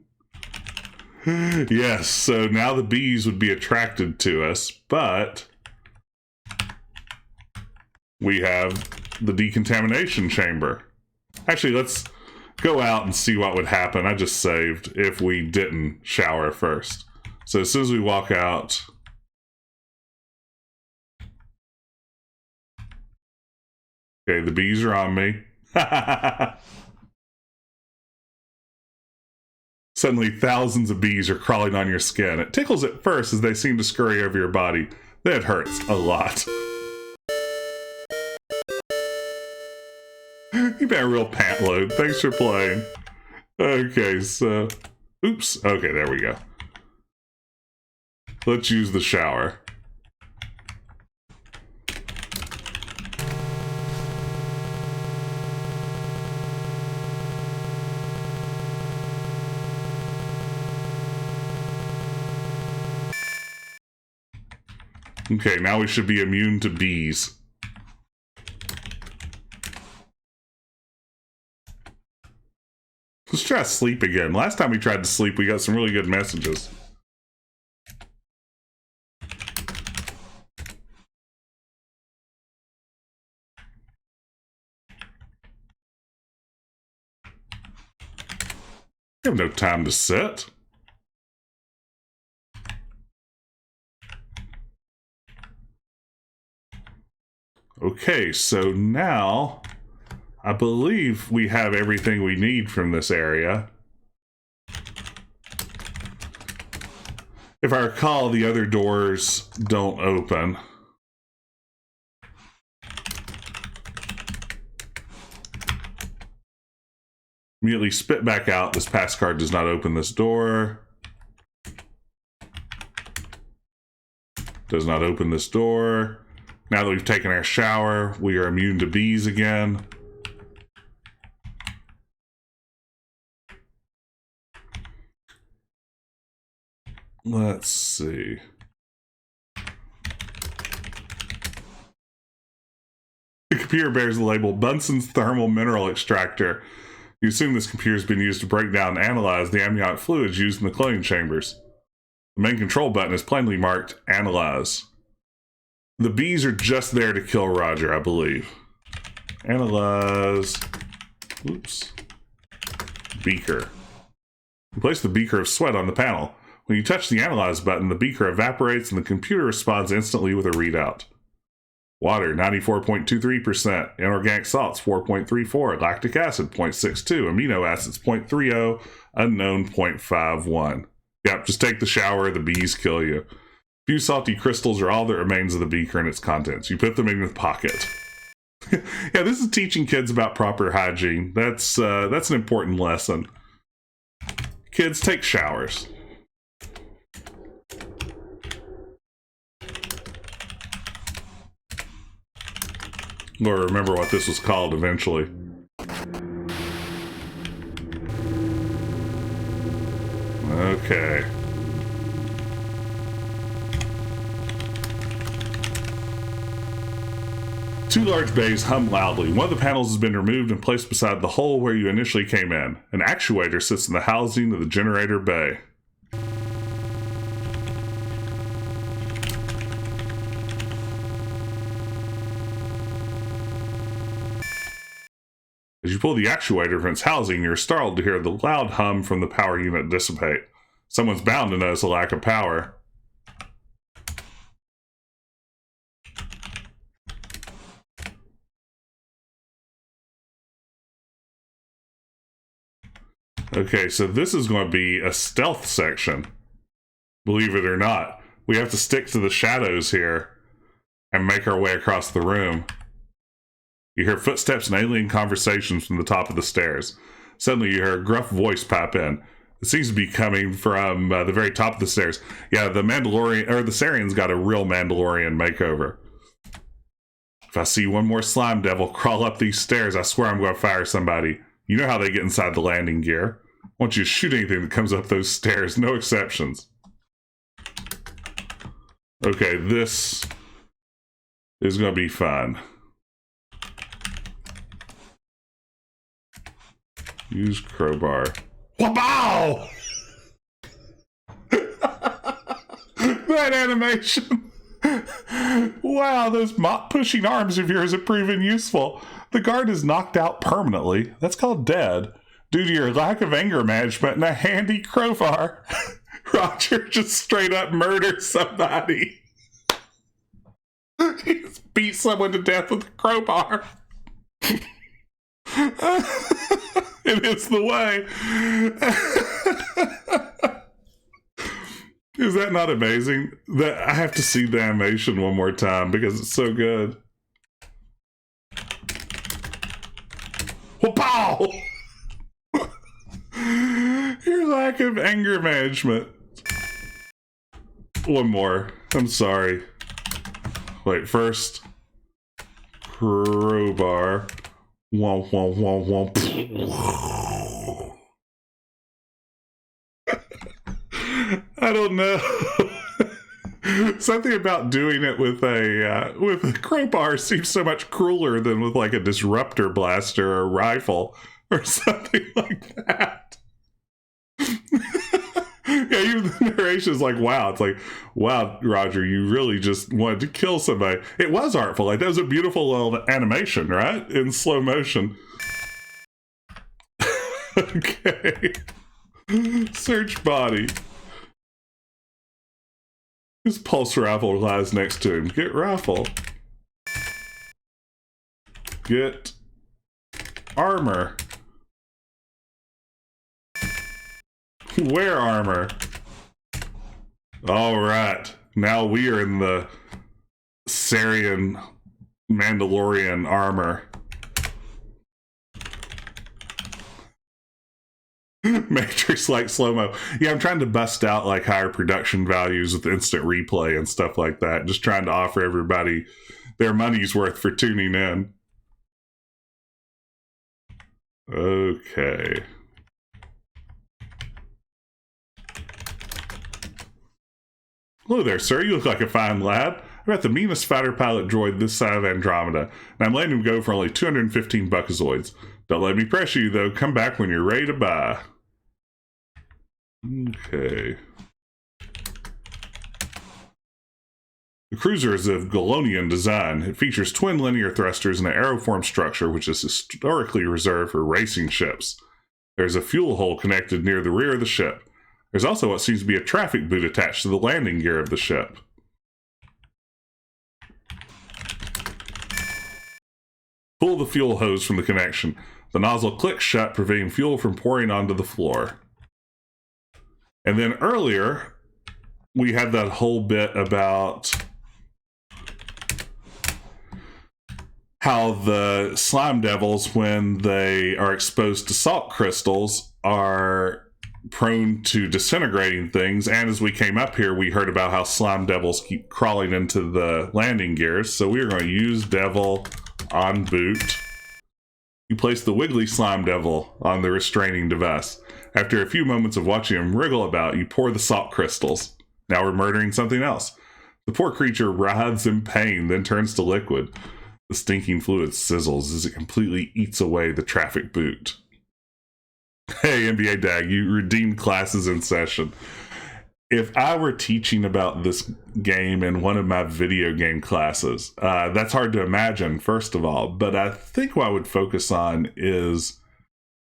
A: Yes, so now the bees would be attracted to us, but we have the decontamination chamber. Actually, let's go out and see what would happen. I just saved if we didn't shower first. So as soon as we walk out, okay, the bees are on me. Suddenly, thousands of bees are crawling on your skin. It tickles at first as they seem to scurry over your body. Then it hurts a lot. You've been a real pant load. Thanks for playing. Okay, so... Oops. Okay, there we go. Let's use the shower. Okay, now we should be immune to bees. Let's try to sleep again. Last time we tried to sleep, we got some really good messages. You have no time to sit. Okay, so now I believe we have everything we need from this area. If I recall, the other doors don't open. Immediately spit back out. This pass card does not open this door. Does not open this door. Now that we've taken our shower, we are immune to bees again. Let's see. The computer bears the label Bunsen's Thermal Mineral Extractor. You assume this computer has been used to break down and analyze the amniotic fluids used in the cloning chambers. The main control button is plainly marked Analyze. The bees are just there to kill Roger, I believe. Analyze. Oops. Beaker. Place the beaker of sweat on the panel. When you touch the Analyze button, the beaker evaporates and the computer responds instantly with a readout. Water, 94.23%. Inorganic salts, 4.34. Lactic acid, 0.62. Amino acids, 0.30. Unknown, 0.51. Yep, just take the shower, the bees kill you. Few salty crystals are all that remains of the beaker and its contents. You put them in your pocket. Yeah, this is teaching kids about proper hygiene. That's an important lesson. Kids, take showers. Or remember what this was called eventually. Okay. Two large bays hum loudly. One of the panels has been removed and placed beside the hole where you initially came in. An actuator sits in the housing of the generator bay. As you pull the actuator from its housing, you're startled to hear the loud hum from the power unit dissipate. Someone's bound to notice a lack of power. Okay, so this is going to be a stealth section. Believe it or not. We have to stick to the shadows here and make our way across the room. You hear footsteps and alien conversations from the top of the stairs. Suddenly you hear a gruff voice pop in. It seems to be coming from the very top of the stairs. Yeah, the Mandalorian, or the Sarian's got a real Mandalorian makeover. If I see one more slime devil crawl up these stairs, I swear I'm going to fire somebody. You know how they get inside the landing gear. I want you to shoot anything that comes up those stairs, no exceptions. Okay, this is going to be fun. Use crowbar. Wow! That animation. Wow, those mop-pushing arms of yours have proven useful. The guard is knocked out permanently. That's called dead. Due to your lack of anger management and a handy crowbar. Roger just straight up murders somebody. He just beat someone to death with a crowbar. It is the way. Is that not amazing? That I have to see the animation one more time because it's so good. Pow! Your lack of anger management. One more. I'm sorry. Wait, first. Crowbar. Womp, womp, womp, womp. I don't know. Something about doing it with a crowbar seems so much crueler than with like a disruptor blaster or a rifle or something like that. Yeah, even the narration is like, wow. It's like, wow, Roger, you really just wanted to kill somebody. It was artful. Like, that was a beautiful little animation, right? In slow motion. Okay. Search body. His pulse rifle lies next to him. Get rifle. Get armor. Wear armor. All right. Now we are in the Sarian Mandalorian armor. Matrix like slow-mo. Yeah, I'm trying to bust out like higher production values with instant replay and stuff like that. Just trying to offer everybody their money's worth for tuning in. Okay. Hello there, sir. You look like a fine lad. I've got the meanest fighter pilot droid this side of Andromeda, and I'm letting him go for only 215 buckazoids. Don't let me pressure you, though. Come back when you're ready to buy. Okay. The cruiser is of Galonian design. It features twin linear thrusters and an aeroform structure, which is historically reserved for racing ships. There's a fuel hole connected near the rear of the ship. There's also what seems to be a traffic boot attached to the landing gear of the ship. Pull the fuel hose from the connection. The nozzle clicks shut, preventing fuel from pouring onto the floor. And then earlier, we had that whole bit about how the slime devils, when they are exposed to salt crystals, are prone to disintegrating things. And as we came up here, we heard about how slime devils keep crawling into the landing gears. So we are going to use devil on boot. You place the wiggly slime devil on the restraining device. After a few moments of watching him wriggle about, you pour the salt crystals. Now we're murdering something else. The poor creature writhes in pain, then turns to liquid. The stinking fluid sizzles as it completely eats away the traffic boot. Hey, NBA Dag, you redeemed classes in session. If I were teaching about this game in one of my video game classes, that's hard to imagine, first of all, but I think what I would focus on is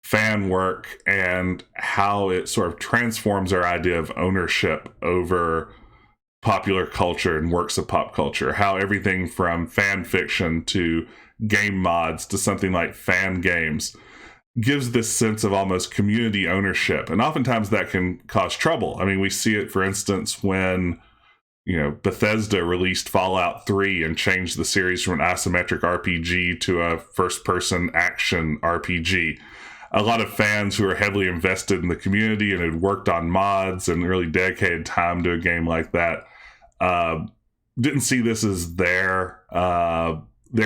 A: fan work and how it sort of transforms our idea of ownership over popular culture and works of pop culture. How everything from fan fiction to game mods to something like fan games gives this sense of almost community ownership. And oftentimes that can cause trouble. I mean, we see it, for instance, when, Bethesda released Fallout 3 and changed the series from an isometric RPG to a first-person action RPG. A lot of fans who are heavily invested in the community and had worked on mods and really dedicated time to a game like that didn't see this as their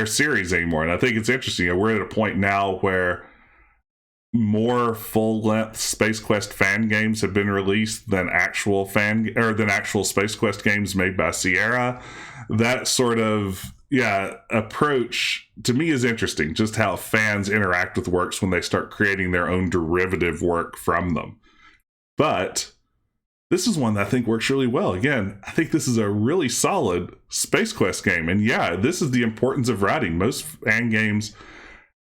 A: series anymore. And I think it's interesting. We're at a point now where more full-length Space Quest fan games have been released than actual Space Quest games made by Sierra. That sort of approach to me is interesting, just how fans interact with works when they start creating their own derivative work from them. But this is one that I think works really well. Again, I think this is a really solid Space Quest game. And this is the importance of writing. Most fan games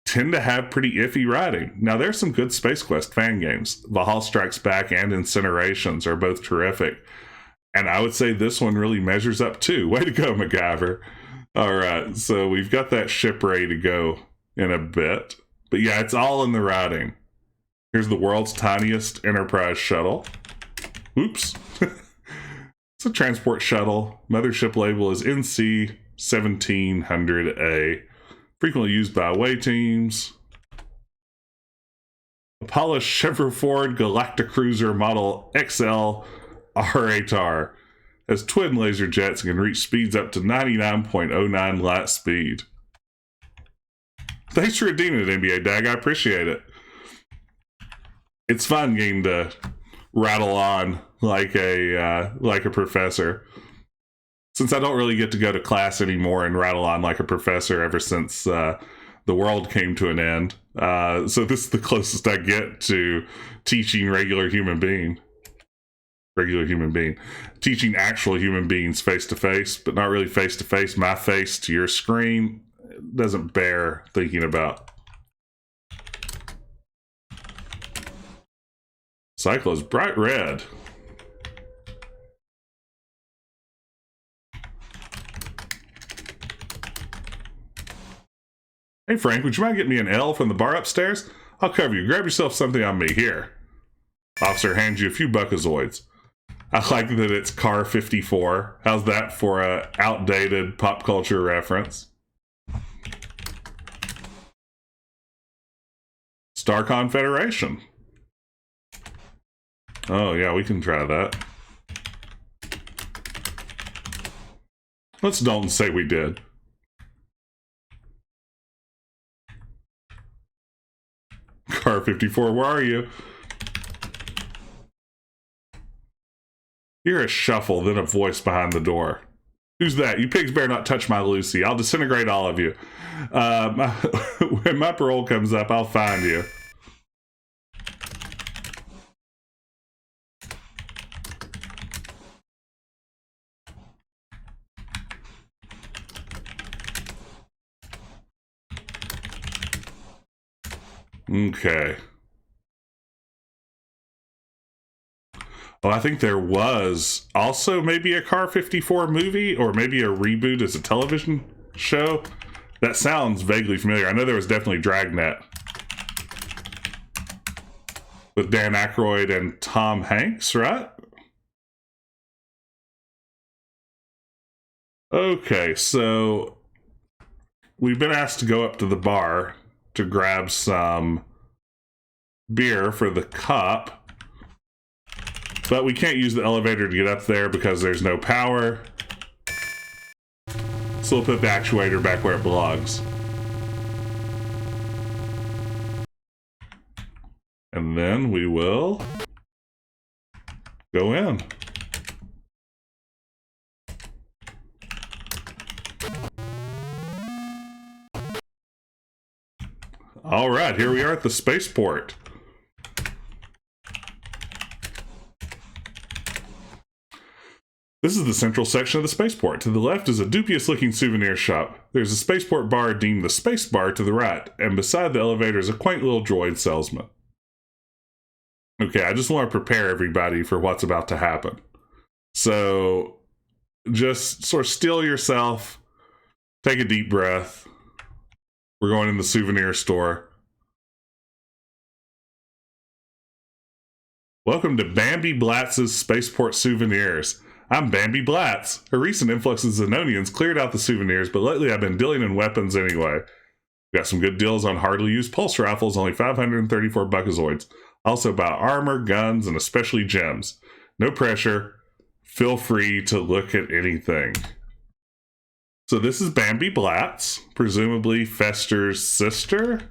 A: tend to have pretty iffy writing. Now, there's some good Space Quest fan games. Valhalla Strikes Back and Incinerations are both terrific. And I would say this one really measures up too. Way to go, MacGyver. All right, so we've got that ship ready to go in a bit. But it's all in the writing. Here's the world's tiniest Enterprise shuttle. Oops. It's a transport shuttle. Mothership label is NC 1700A. Frequently used by away teams. A polished Chevrolet Ford Galacticruiser Model XL R8R has twin laser jets and can reach speeds up to 99.09 light speed. Thanks for redeeming it, NBA Dag. I appreciate it. It's fun getting to rattle on like a professor. Since I don't really get to go to class anymore and rattle on like a professor ever since the world came to an end. So this is the closest I get to teaching regular human being. Teaching actual human beings face-to-face, but not really face-to-face. My face to your screen doesn't bear thinking about. Cyclo's bright red. Hey Frank, would you mind getting me an L from the bar upstairs? I'll cover you. Grab yourself something on me. Here. Officer hands you a few buckazoids. I like that it's Car 54. How's that for a outdated pop culture reference? Star Confederation. Oh yeah, we can try that. Let's don't say we did. Car 54, where are you? You hear a shuffle, then a voice behind the door. Who's that? You pigs better not touch my Lucy. I'll disintegrate all of you. When my parole comes up, I'll find you. Okay. Well, I think there was also maybe a Car 54 movie, or maybe a reboot as a television show. That sounds vaguely familiar. I know there was definitely Dragnet with Dan Aykroyd and Tom Hanks, right? Okay, so we've been asked to go up to the bar to grab some beer for the cup. But we can't use the elevator to get up there because there's no power. So we'll put the actuator back where it belongs. And then we will go in. All right, here we are at the spaceport. This is the central section of the spaceport. To the left is a dubious-looking souvenir shop. There's a spaceport bar deemed the Space Bar to the right, and beside the elevator is a quaint little droid salesman. Okay, I just want to prepare everybody for what's about to happen. So, just sort of still yourself, take a deep breath. We're going in the souvenir store. Welcome to Bambi Blatz's Spaceport Souvenirs. I'm Bambi Blatz. A recent influx of Zenonians cleared out the souvenirs, but lately I've been dealing in weapons anyway. Got some good deals on hardly used pulse rifles, only 534 buckazoids. Also about armor, guns, and especially gems. No pressure. Feel free to look at anything. So this is Bambi Blatz, presumably Fester's sister?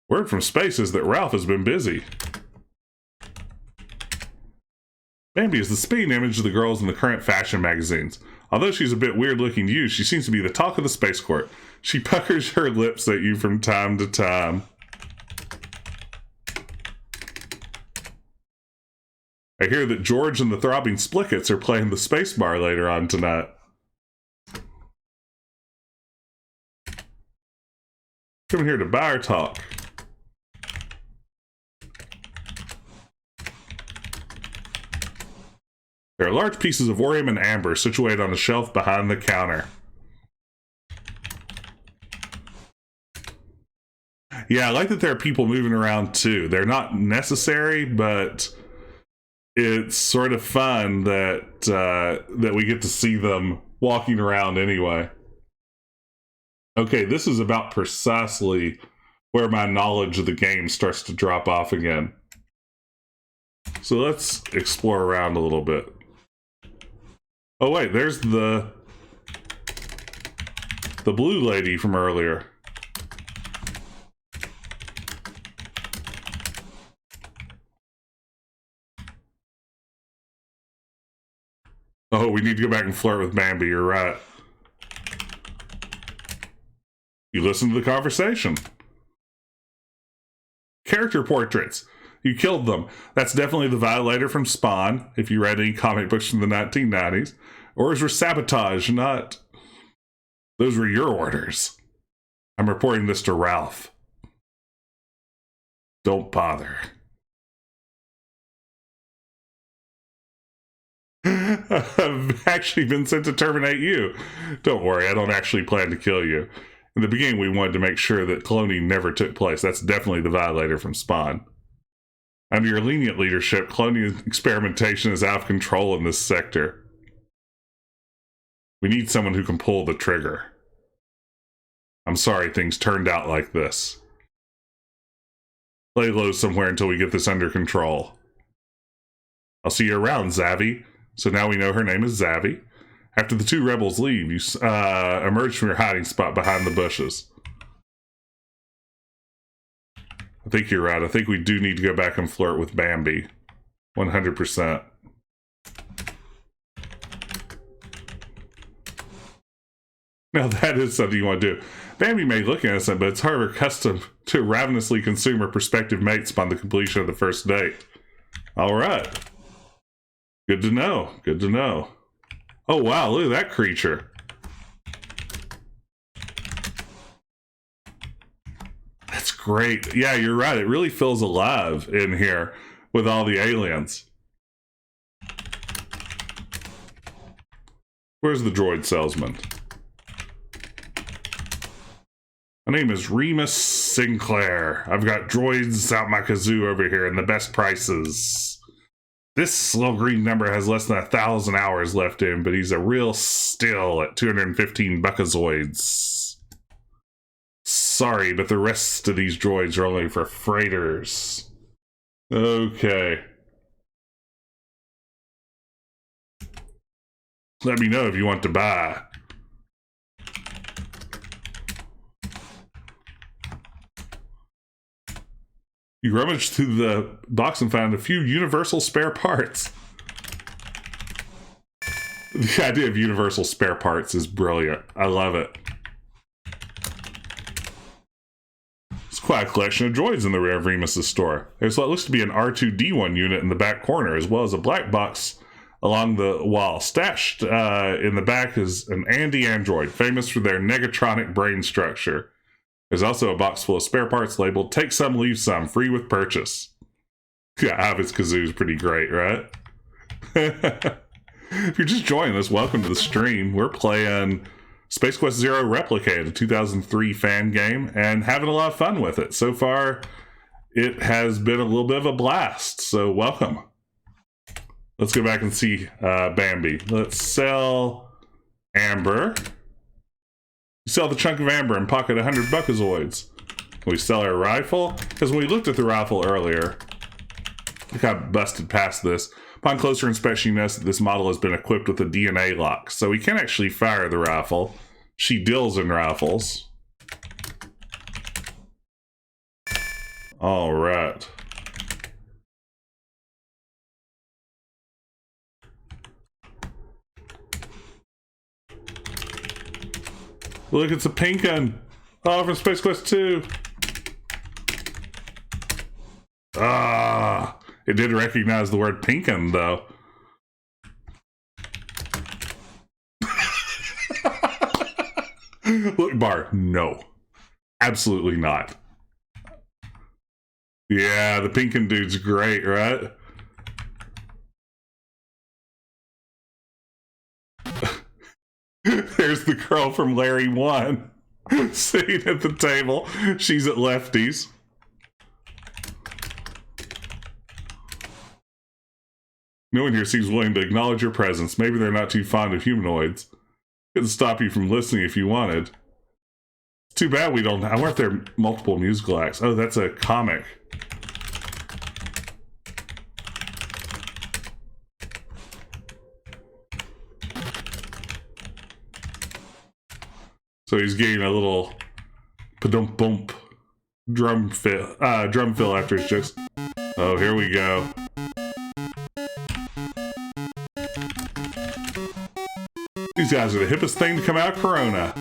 A: Word from space is that Ralph has been busy. Bambi is the spitting image of the girls in the current fashion magazines. Although she's a bit weird looking to you, she seems to be the talk of the space court. She puckers her lips at you from time to time. I hear that George and the Throbbing Splickets are playing the space bar later on tonight. Coming here to buy or talk. There are large pieces of orium and amber situated on a shelf behind the counter. Yeah, I like that there are people moving around too. They're not necessary, but it's sort of fun that that we get to see them walking around anyway. Okay, this is about precisely where my knowledge of the game starts to drop off again. So let's explore around a little bit. Oh wait, there's the blue lady from earlier. Oh, we need to go back and flirt with Bambi, you're right. You listen to the conversation. Character portraits. You killed them. That's definitely the Violator from Spawn, if you read any comic books from the 1990s. Orders were sabotage, not... Those were your orders. I'm reporting this to Ralph. Don't bother. I've actually been sent to terminate you. Don't worry, I don't actually plan to kill you. In the beginning, we wanted to make sure that cloning never took place. That's definitely the Violator from Spawn. Under your lenient leadership, cloning experimentation is out of control in this sector. We need someone who can pull the trigger. I'm sorry things turned out like this. Lay low somewhere until we get this under control. I'll see you around, Zavi. So now we know her name is Zavi. After the two rebels leave, you emerge from your hiding spot behind the bushes. I think you're right. I think we do need to go back and flirt with Bambi. 100%. Now that is something you want to do. Bambi may look innocent, but it's however accustomed to ravenously consume her prospective mates upon the completion of the first date. Alright. Good to know. Good to know. Oh wow, look at that creature. That's great. Yeah, you're right. It really feels alive in here with all the aliens. Where's the droid salesman? My name is Remus Sinclair. I've got droids out my kazoo over here and the best prices. This little green number has less than 1,000 hours left in, but he's a real steal at 215 buckazoids. Sorry, but the rest of these droids are only for freighters. Okay. Let me know if you want to buy. You rummaged through the box and found a few universal spare parts. The idea of universal spare parts is brilliant. I love it. It's quite a collection of droids in the rear of Remus's store. There's what looks to be an R2-D1 unit in the back corner, as well as a black box along the wall. Stashed in the back is an Andy android, famous for their negatronic brain structure. There's also a box full of spare parts labeled, take some, leave some, free with purchase. Yeah, Avid's kazoo is pretty great, right? If you're just joining us, welcome to the stream. We're playing Space Quest Zero Replicated, a 2003 fan game, and having a lot of fun with it. So far, it has been a little bit of a blast, so welcome. Let's go back and see Bambi. Let's sell amber. We sell the chunk of amber and pocket 100 buckazoids. We sell our rifle, because when we looked at the rifle earlier, I got busted past this. Upon closer inspection, you notice that this model has been equipped with a DNA lock, so we can't actually fire the rifle. She deals in rifles. All right. Look, it's a pink one. Oh, from Space Quest 2. Ah, it did recognize the word pinkin, though. Look, Bar, no. Absolutely not. Yeah, the pinkin dude's great, right? There's the girl from Larry 1 sitting at the table. She's at Lefty's. No one here seems willing to acknowledge your presence. Maybe they're not too fond of humanoids. Couldn't stop you from listening if you wanted. It's too bad we don't... I wonder if there are multiple musical acts. Oh, that's a comic. So he's getting a little pa-dum-bump drum fill after his jokes. Oh, here we go. These guys are the hippest thing to come out of Corona.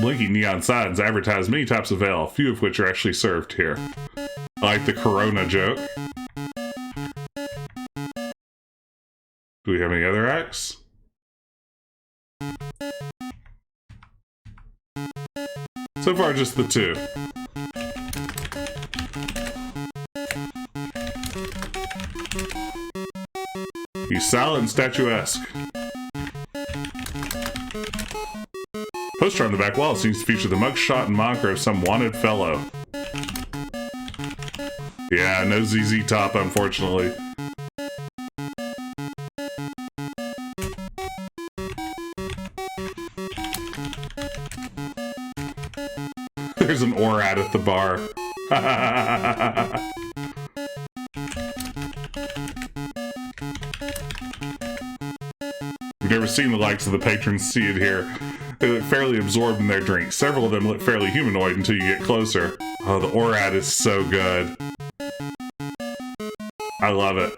A: Blinking neon signs advertise many types of ale, few of which are actually served here. I like the Corona joke. Do we have any other acts? So far, just the two. He's silent and statuesque. Poster on the back wall seems to feature the mugshot and moniker of some wanted fellow. Yeah, no ZZ Top, unfortunately. There's an ORAD at the bar. We've never seen the likes of the patrons see it here. They look fairly absorbed in their drinks. Several of them look fairly humanoid until you get closer. Oh, the ORAD is so good. I love it.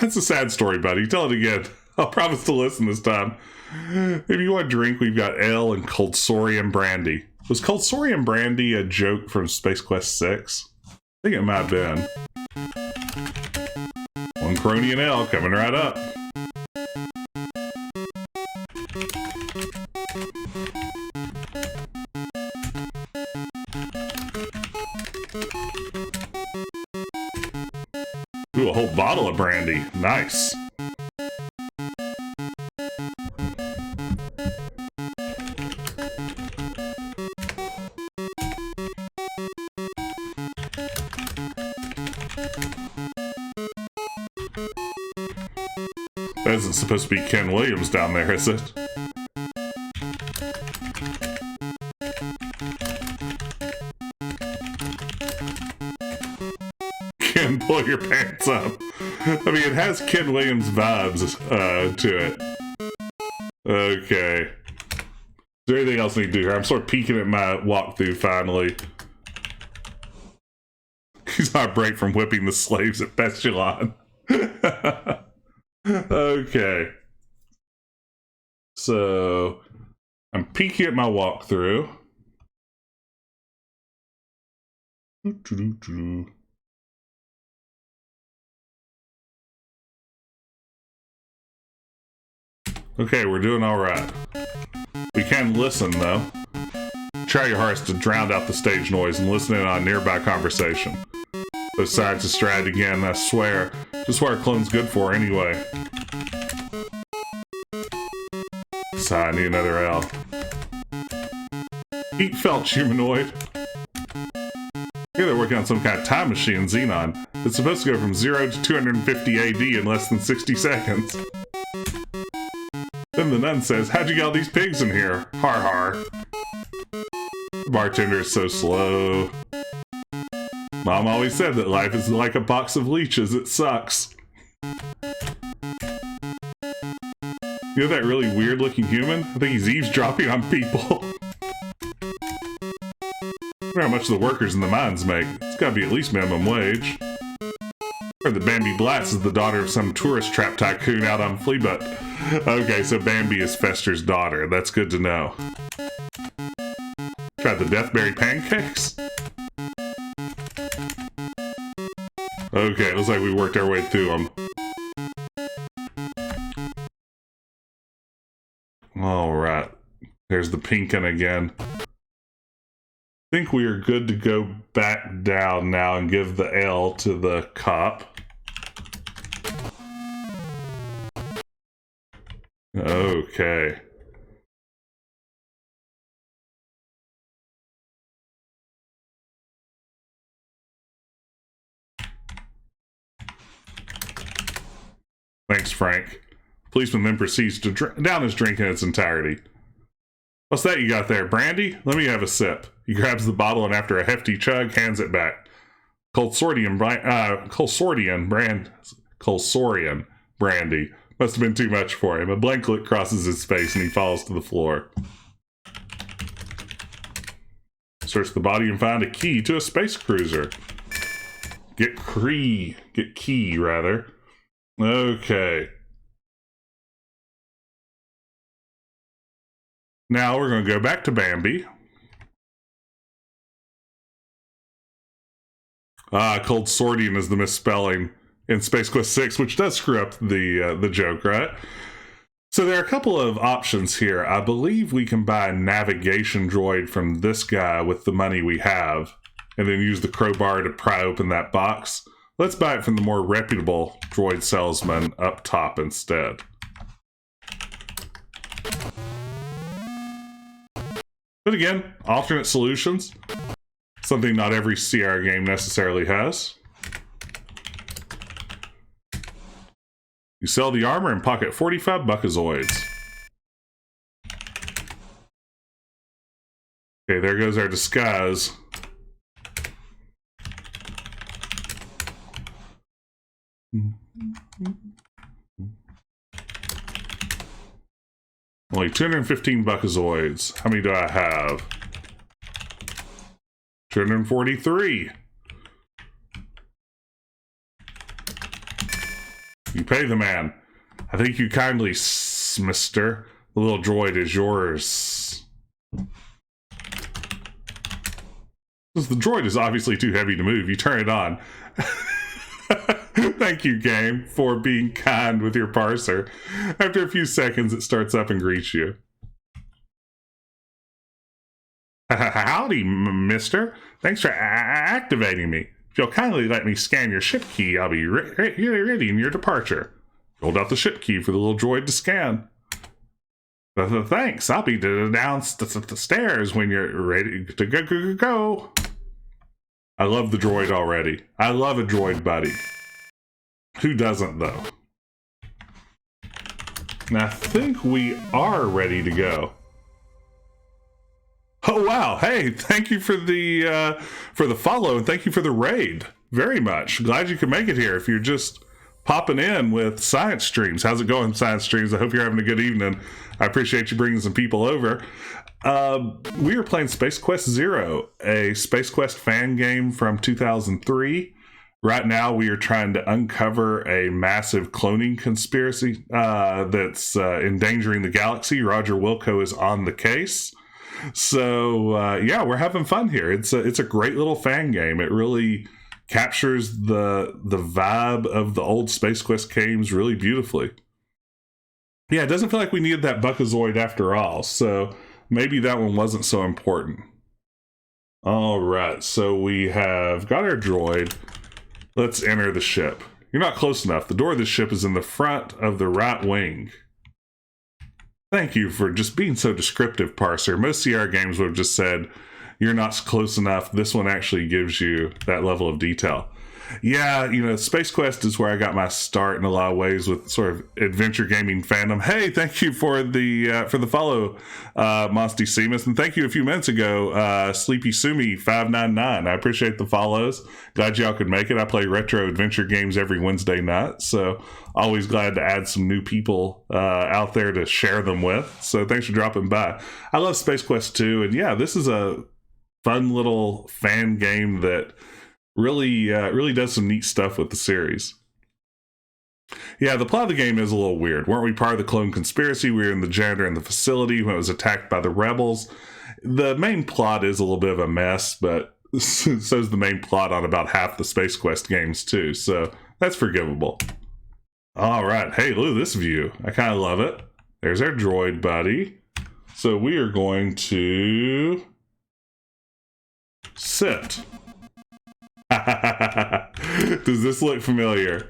A: That's a sad story, buddy. Tell it again. I'll promise to listen this time. If you want a drink, we've got ale and Coldsorium brandy. Was Coldsorium brandy a joke from Space Quest 6? I think it might have been. One crony and ale coming right up. Ooh, a whole bottle of brandy. Nice. That isn't supposed to be Ken Williams down there, is it? Ken, pull your pants up. I mean, it has Ken Williams vibes to it. Okay. Is there anything else I need to do here? I'm sort of peeking at my walkthrough finally. He's on a break from whipping the slaves at Bestulon. Okay. So, I'm peeking at my walkthrough. Okay, we're doing alright. We can listen, though. Try your hardest to drown out the stage noise and listen in on a nearby conversation. Those scientists tried again, I swear. Just what our clone's good for, anyway. So I need another L. Heat felt humanoid. Here they're working on some kind of time machine, Xenon. It's supposed to go from 0 to 250 AD in less than 60 seconds. Then the nun says, "How'd you get all these pigs in here? Har har." The bartender is so slow. Mom always said that life is like a box of leeches. It sucks. You know that really weird looking human? I think he's eavesdropping on people. I wonder how much the workers in the mines make. It's gotta be at least minimum wage. Heard that Bambi Blatz is the daughter of some tourist trap tycoon out on Fleabut. Okay, so Bambi is Fester's daughter. That's good to know. Tried the Deathberry pancakes? Okay, it looks like we worked our way through them. Alright. There's the Pinkin again. I think we are good to go back down now and give the L to the cop. Okay. Thanks, Frank. Policeman then proceeds to down his drink in its entirety. What's that you got there, brandy? Let me have a sip. He grabs the bottle and after a hefty chug, hands it back. Colsorian brandy. Must have been too much for him. A blank look crosses his face and he falls to the floor. Search the body and find a key to a space cruiser. Get key, rather. Okay. Now we're going to go back to Bambi. Cold Sordian is the misspelling in Space Quest 6, which does screw up the joke, right? So there are a couple of options here. I believe we can buy a navigation droid from this guy with the money we have, and then use the crowbar to pry open that box. Let's buy it from the more reputable droid salesman up top instead. But again, alternate solutions. Something not every CR game necessarily has. You sell the armor and pocket 45 buckazoids. Okay, there goes our disguise. Only 215 buckazoids. How many do I have? 243. You pay the man. I think you kindly, mister. The little droid is yours. Since the droid is obviously too heavy to move, you turn it on. Thank you, game, for being kind with your parser. After a few seconds, it starts up and greets you. Howdy, mister. Thanks for activating me. If you'll kindly let me scan your ship key, I'll be ready in your departure. Rolled out the ship key for the little droid to scan. Thanks, I'll be downstairs when you're ready to go. I love the droid already. I love a droid buddy. Who doesn't, though? And I think we are ready to go. Oh wow! Hey, thank you for the follow and thank you for the raid. Very much. Glad you could make it here. If you're just popping in with Science Streams, how's it going, Science Streams? I hope you're having a good evening. I appreciate you bringing some people over. We are playing Space Quest Zero, a Space Quest fan game from 2003. Right now, we are trying to uncover a massive cloning conspiracy that's endangering the galaxy. Roger Wilco is on the case. So, yeah, we're having fun here. It's a great little fan game. It really captures the vibe of the old Space Quest games really beautifully. Yeah, it doesn't feel like we needed that Buckazoid after all, so maybe that one wasn't so important. All right, so we have got our droid. Let's enter the ship. You're not close enough. The door of the ship is in the front of the right wing. Thank you for just being so descriptive, Parser. Most CR games would have just said, you're not close enough. This one actually gives you that level of detail. Yeah, you know, Space Quest is where I got my start in a lot of ways with sort of adventure gaming fandom. Hey, thank you for the follow, Monsty Seamus, and thank you a few minutes ago, Sleepy Sumi 599. I appreciate the follows. Glad y'all could make it. I play retro adventure games every Wednesday night, so always glad to add some new people out there to share them with. So thanks for dropping by. I love Space Quest 2, and yeah, this is a fun little fan game that really does some neat stuff with the series. Yeah, the plot of the game is a little weird. Weren't we part of the clone conspiracy? We were in the janitor in the facility when it was attacked by the rebels. The main plot is a little bit of a mess, but so's the main plot on about half the Space Quest games too, so that's forgivable. All right, hey, look at this view. I kind of love it. There's our droid buddy. So we are going to sit. Does this look familiar?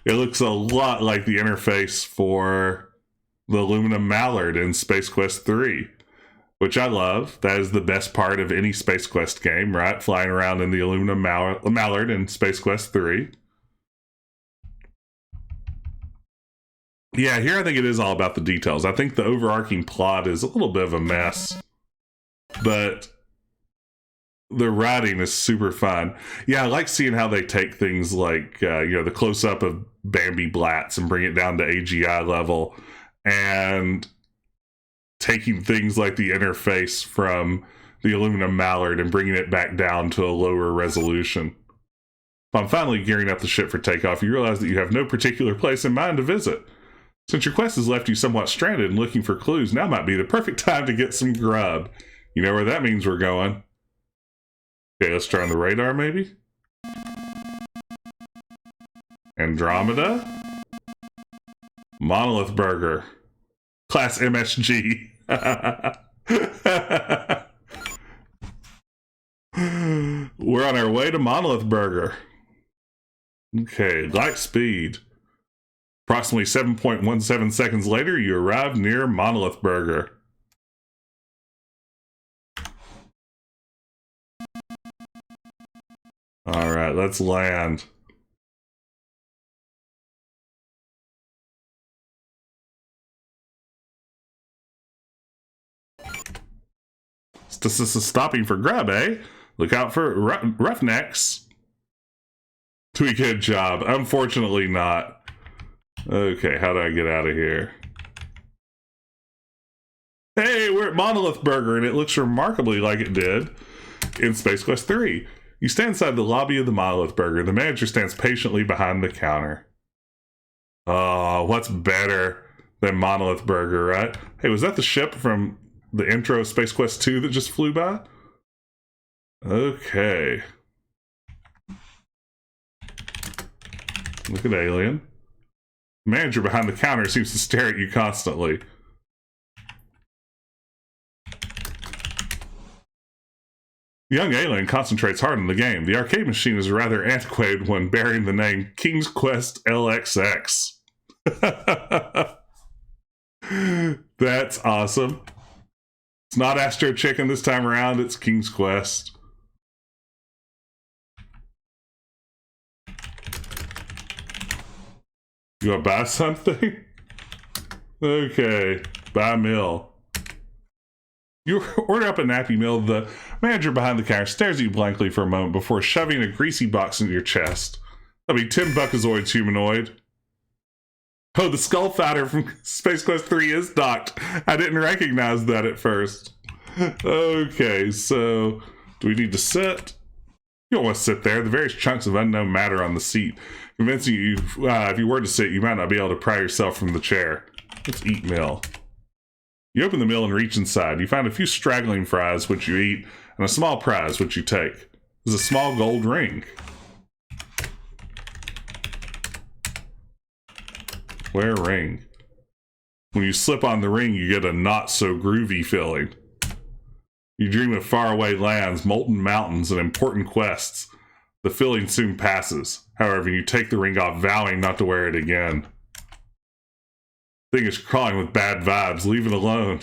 A: It looks a lot like the interface for the aluminum mallard in Space Quest 3, which I love. That is the best part of any Space Quest game, right? Flying around in the aluminum mallard in Space Quest 3. Yeah, here I think it is all about the details. I think the overarching plot is a little bit of a mess, but the writing is super fun. Yeah, I like seeing how they take things like, the close-up of Bambi Blatz and bring it down to AGI level, and taking things like the interface from the aluminum mallard and bringing it back down to a lower resolution. Upon finally gearing up the ship for takeoff, you realize that you have no particular place in mind to visit. Since your quest has left you somewhat stranded and looking for clues, now might be the perfect time to get some grub. You know where that means we're going. Okay, let's try on the radar, maybe? Andromeda? Monolith Burger. Class MSG. We're on our way to Monolith Burger. Okay, light speed. Approximately 7.17 seconds later, you arrive near Monolith Burger. All right, let's land. This is stopping for grub, eh? Look out for roughnecks. Tweak head job. Unfortunately not. Okay, how do I get out of here? Hey, we're at Monolith Burger, and it looks remarkably like it did in Space Quest 3. You stand inside the lobby of the Monolith Burger. The manager stands patiently behind the counter. Oh, what's better than Monolith Burger, right? Hey, was that the ship from the intro of Space Quest 2 that just flew by? Okay. Look at Alien. The manager behind the counter seems to stare at you constantly. The young alien concentrates hard on the game. The arcade machine is rather antiquated when bearing the name King's Quest LXX. That's awesome. It's not Astro Chicken this time around, it's King's Quest. You want to buy something? Okay, buy a meal. You order up a nappy meal. The manager behind the counter stares at you blankly for a moment before shoving a greasy box into your chest. That'll be 10 Buckazoids, humanoid. Oh, the skull fighter from Space Quest 3 is docked. I didn't recognize that at first. Okay, so do we need to sit? You don't want to sit there. The various chunks of unknown matter on the seat, convincing you if you were to sit, you might not be able to pry yourself from the chair. Let's eat meal. You open the meal and reach inside. You find a few straggling fries, which you eat, and a small prize, which you take. There's a small gold ring. Wear a ring. When you slip on the ring, you get a not-so-groovy feeling. You dream of faraway lands, molten mountains, and important quests. The feeling soon passes. However, you take the ring off, vowing not to wear it again. Thing is crawling with bad vibes. Leave it alone.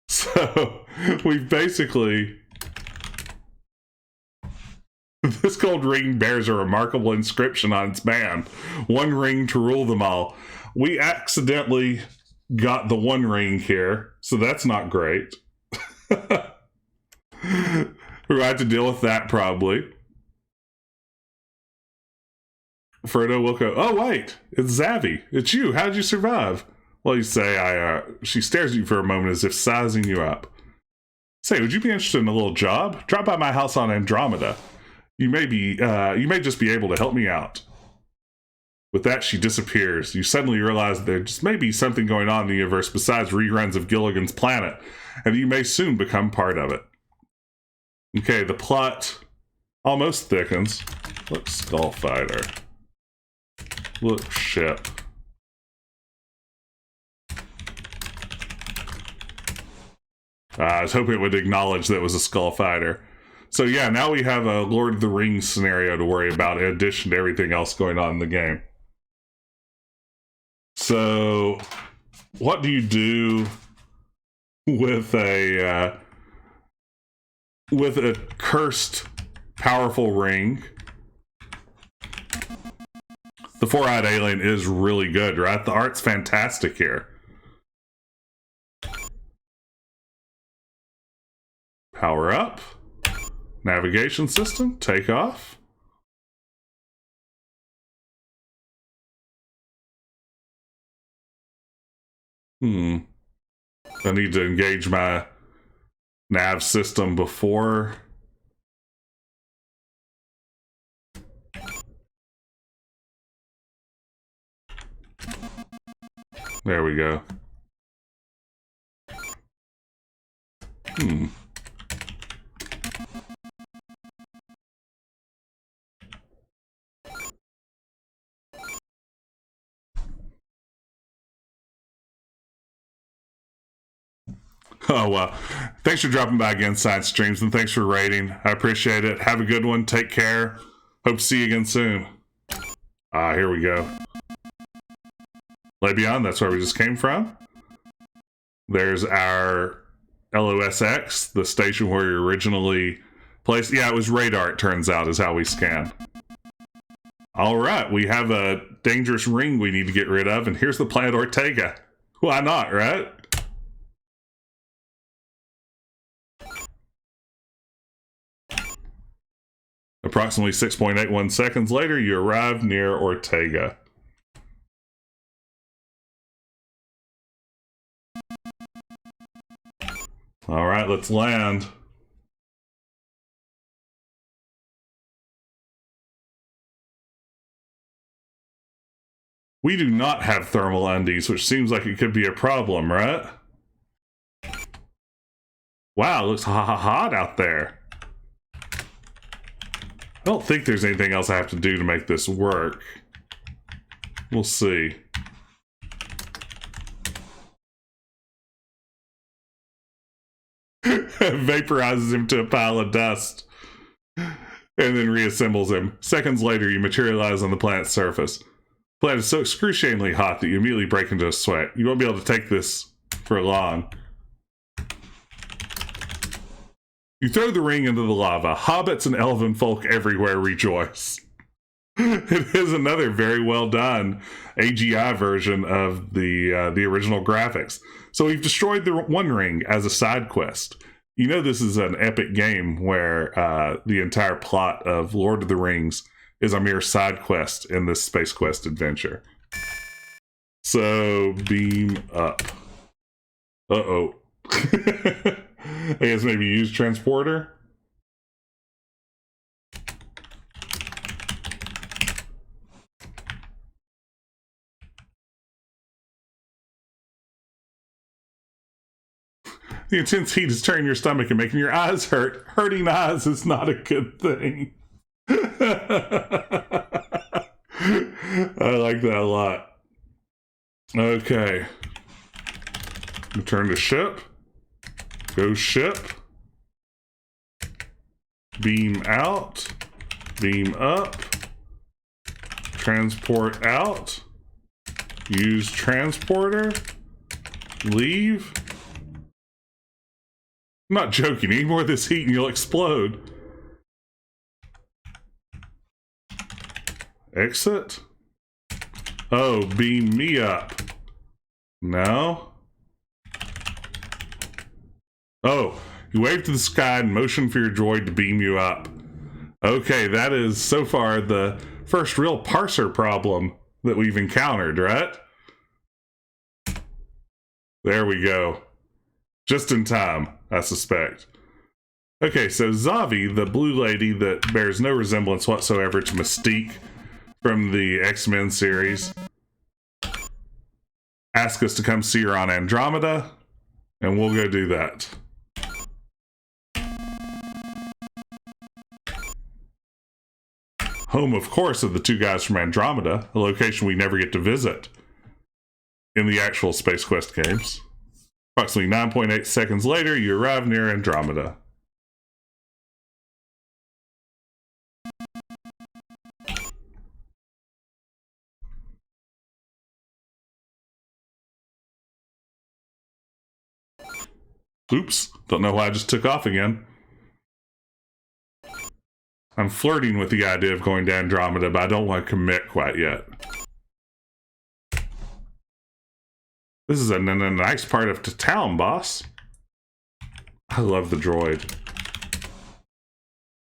A: So, we've basically... This gold ring bears a remarkable inscription on its band. One ring to rule them all. We accidentally got the one ring here, so that's not great. We'll have to deal with that probably. Frodo will go, oh wait, it's Zavi. It's you. How'd you survive? Well, you say, she stares at you for a moment as if sizing you up. Say, would you be interested in a little job? Drop by my house on Andromeda. You may just be able to help me out. With that, she disappears. You suddenly realize there just may be something going on in the universe besides reruns of Gilligan's Planet, and you may soon become part of it. Okay, the plot almost thickens. Look, Skullfighter. Look, ship. I was hoping it would acknowledge that it was a Skullfighter. So yeah, now we have a Lord of the Rings scenario to worry about in addition to everything else going on in the game. So, what do you do with a cursed, powerful ring? The four-eyed alien is really good, right? The art's fantastic here. Power up. Navigation system. Take off. I need to engage my nav system before. There we go. Oh, well. Thanks for dropping by again, Side Streams, and thanks for rating. I appreciate it. Have a good one. Take care. Hope to see you again soon. Here we go. Lay Beyond, that's where we just came from. There's our LOSX, the station where we originally placed. Yeah, it was radar, it turns out, is how we scan. Alright, we have a dangerous ring we need to get rid of, and here's the planet Ortega. Why not, right? Approximately 6.81 seconds later, you arrive near Ortega. All right, let's land. We do not have thermal undies, which seems like it could be a problem, right? Wow, it looks hot out there. I don't think there's anything else I have to do to make this work. We'll see. Vaporizes him to a pile of dust and then reassembles him. Seconds later, you materialize on the planet's surface. The planet is so excruciatingly hot that you immediately break into a sweat. You won't be able to take this for long. You throw the ring into the lava. Hobbits and elven folk everywhere rejoice. It is another very well done AGI version of the original graphics. So we've destroyed the One Ring as a side quest. You know this is an epic game where the entire plot of Lord of the Rings is a mere side quest in this space quest adventure. So beam up. Uh-oh. I guess maybe use transporter. The intense heat is turning your stomach and making your eyes hurt. Hurting eyes is not a good thing. I like that a lot. Okay. Return to ship. Go ship. Beam out. Beam up. Transport out. Use transporter. Leave. I'm not joking. Any more of this heat and you'll explode. Exit. Oh, beam me up. No. Oh, you wave to the sky and motion for your droid to beam you up. Okay, that is so far the first real parser problem that we've encountered, right? There we go. Just in time, I suspect. Okay, so Zavi, the blue lady that bears no resemblance whatsoever to Mystique from the X-Men series, asked us to come see her on Andromeda, and we'll go do that. Home, of course, of the two guys from Andromeda, a location we never get to visit in the actual Space Quest games. Approximately 9.8 seconds later, you arrive near Andromeda. Oops, don't know why I just took off again. I'm flirting with the idea of going to Andromeda, but I don't want to commit quite yet. This is a nice part of the town, boss. I love the droid.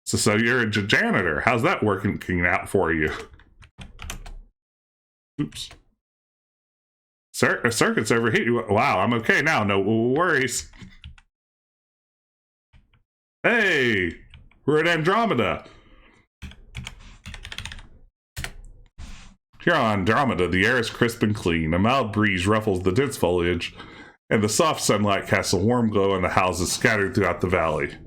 A: So you're a janitor. How's that working out for you? Oops. Circuit's overheat. Wow, I'm okay now. No worries. Hey, we're at Andromeda. Here on Andromeda, the air is crisp and clean. A mild breeze ruffles the dense foliage, and the soft sunlight casts a warm glow on the houses scattered throughout the valley.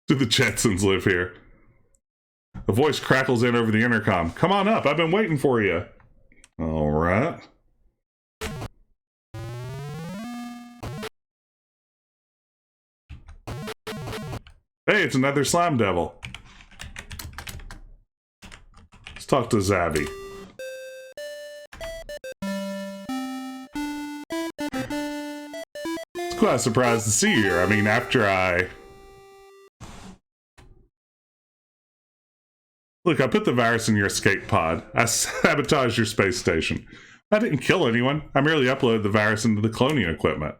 A: Do the Jetsons live here? A voice crackles in over the intercom. Come on up, I've been waiting for you. All right. Hey, it's another slime devil. Let's talk to Zavi. It's quite surprised to see you here. I mean, after I... Look, I put the virus in your escape pod. I sabotaged your space station. I didn't kill anyone. I merely uploaded the virus into the cloning equipment.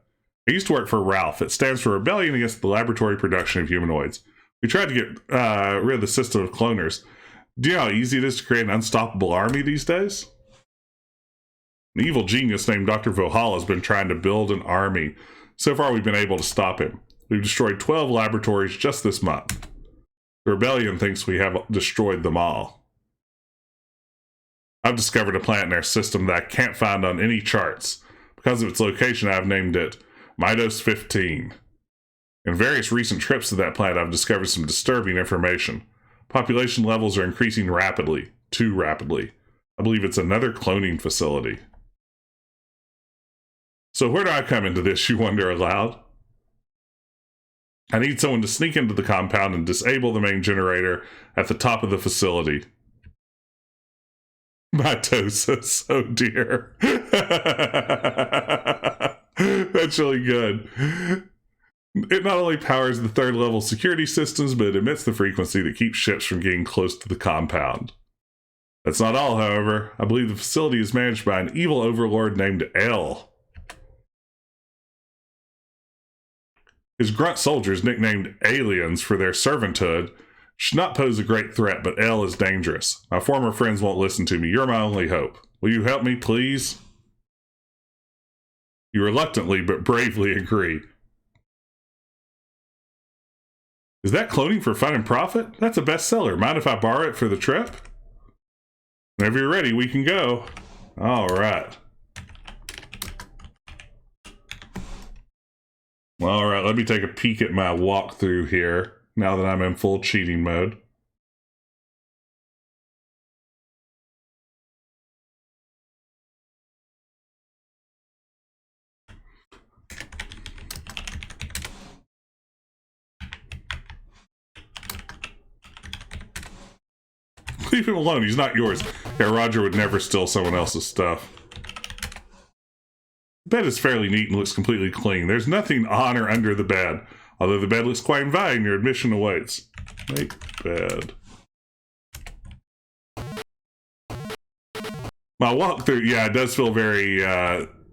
A: I used to work for RALPH. It stands for Rebellion Against the Laboratory Production of Humanoids. We tried to get rid of the system of cloners. Do you know how easy it is to create an unstoppable army these days? An evil genius named Dr. Vohal has been trying to build an army. So far, we've been able to stop him. We've destroyed 12 laboratories just this month. The Rebellion thinks we have destroyed them all. I've discovered a planet in our system that I can't find on any charts. Because of its location, I've named it Midos 15. In various recent trips to that planet, I've discovered some disturbing information. Population levels are increasing rapidly. Too rapidly. I believe it's another cloning facility. So where do I come into this, you wonder aloud? I need someone to sneak into the compound and disable the main generator at the top of the facility. Mitosis, oh dear. That's really good. It not only powers the third level security systems, but it emits the frequency that keeps ships from getting close to the compound. That's not all, however. I believe the facility is managed by an evil overlord named L. His grunt soldiers, nicknamed aliens for their servanthood, should not pose a great threat, but L is dangerous. My former friends won't listen to me. You're my only hope. Will you help me, please? You reluctantly but bravely agree. Is that cloning for fun and profit? That's a bestseller. Mind if I borrow it for the trip? Whenever you're ready, we can go. All right. All right, let me take a peek at my walkthrough here, now that I'm in full cheating mode. leave him alone. He's not yours. Yeah, Roger would never steal someone else's stuff. The bed is fairly neat and looks completely clean. There's nothing on or under the bed, although the bed looks quite inviting. Your admission awaits. Make bed. My walkthrough, yeah, it does feel very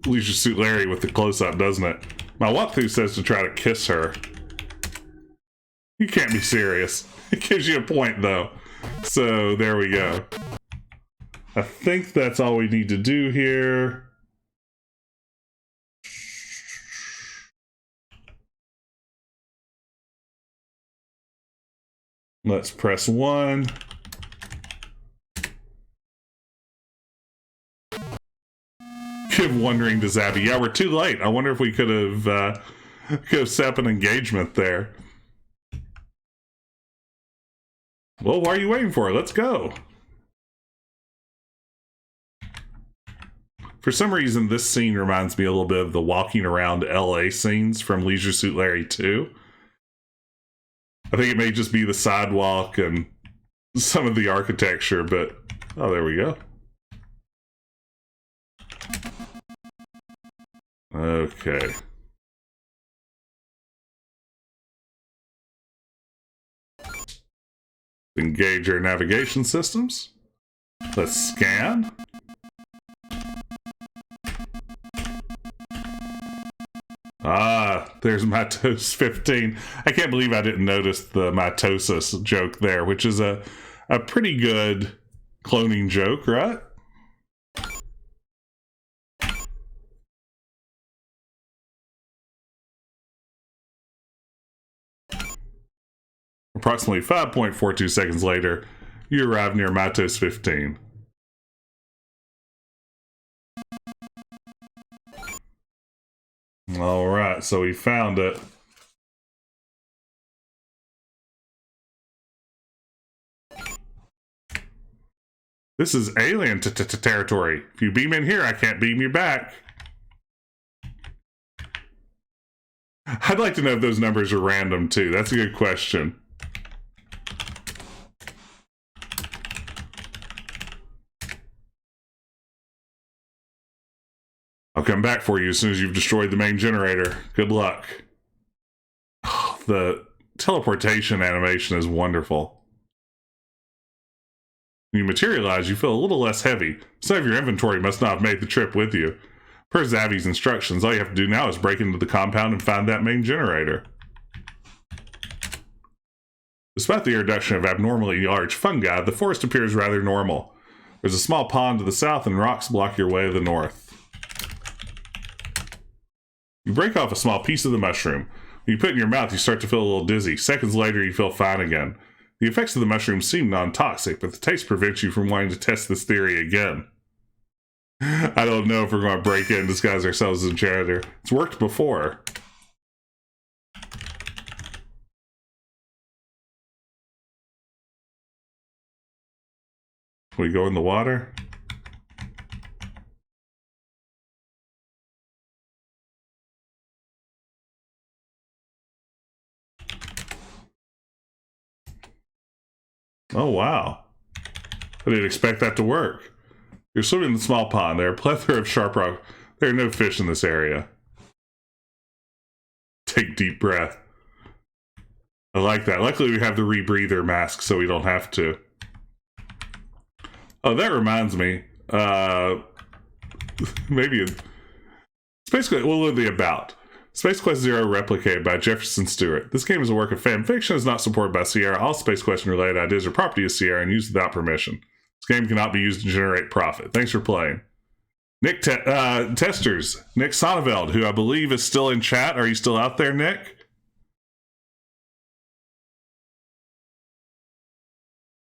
A: Leisure Suit Larry with the close-up, doesn't it? My walkthrough says to try to kiss her. You can't be serious. It gives you a point, though. So, there we go. I think that's all we need to do here. Let's press 1. Give wondering to Zabby. Yeah, we're too late. I wonder if we could have set up an engagement there. Well, why are you waiting for? Let's go. For some reason, this scene reminds me a little bit of the walking around LA scenes from Leisure Suit Larry 2. I think it may just be the sidewalk and some of the architecture, but oh, there we go. Okay. Engage our navigation systems. Let's scan. Ah, there's mitosis 15. I can't believe I didn't notice the mitosis joke there, which is a pretty good cloning joke, right? Approximately 5.42 seconds later, you arrive near Mitos 15. Alright, so we found it. This is alien territory. If you beam in here, I can't beam you back. I'd like to know if those numbers are random, too. That's a good question. I'll come back for you as soon as you've destroyed the main generator. Good luck. Oh, the teleportation animation is wonderful. When you materialize, you feel a little less heavy. Some of your inventory must not have made the trip with you. Per Zabby's instructions, all you have to do now is break into the compound and find that main generator. Despite the introduction of abnormally large fungi, the forest appears rather normal. There's a small pond to the south and rocks block your way to the north. You break off a small piece of the mushroom. When you put it in your mouth, you start to feel a little dizzy. Seconds later, you feel fine again. The effects of the mushroom seem non-toxic, but the taste prevents you from wanting to test this theory again. I don't know if we're going to break in and disguise ourselves as a janitor. It's worked before. We go in the water? Oh, wow. I didn't expect that to work. You're swimming in the small pond. There are a plethora of sharp rock. There are no fish in this area. Take deep breath. I like that. Luckily, we have the rebreather mask, so we don't have to. Oh, that reminds me. Maybe it's basically, what are they about? Space Quest Zero replicated by Jefferson Stewart. This game is a work of fan fiction, is not supported by Sierra. All Space Question related ideas are property of Sierra and used without permission. This game cannot be used to generate profit. Thanks for playing. Nick Testers, Nick Sonneveld, who I believe is still in chat. Are you still out there, Nick?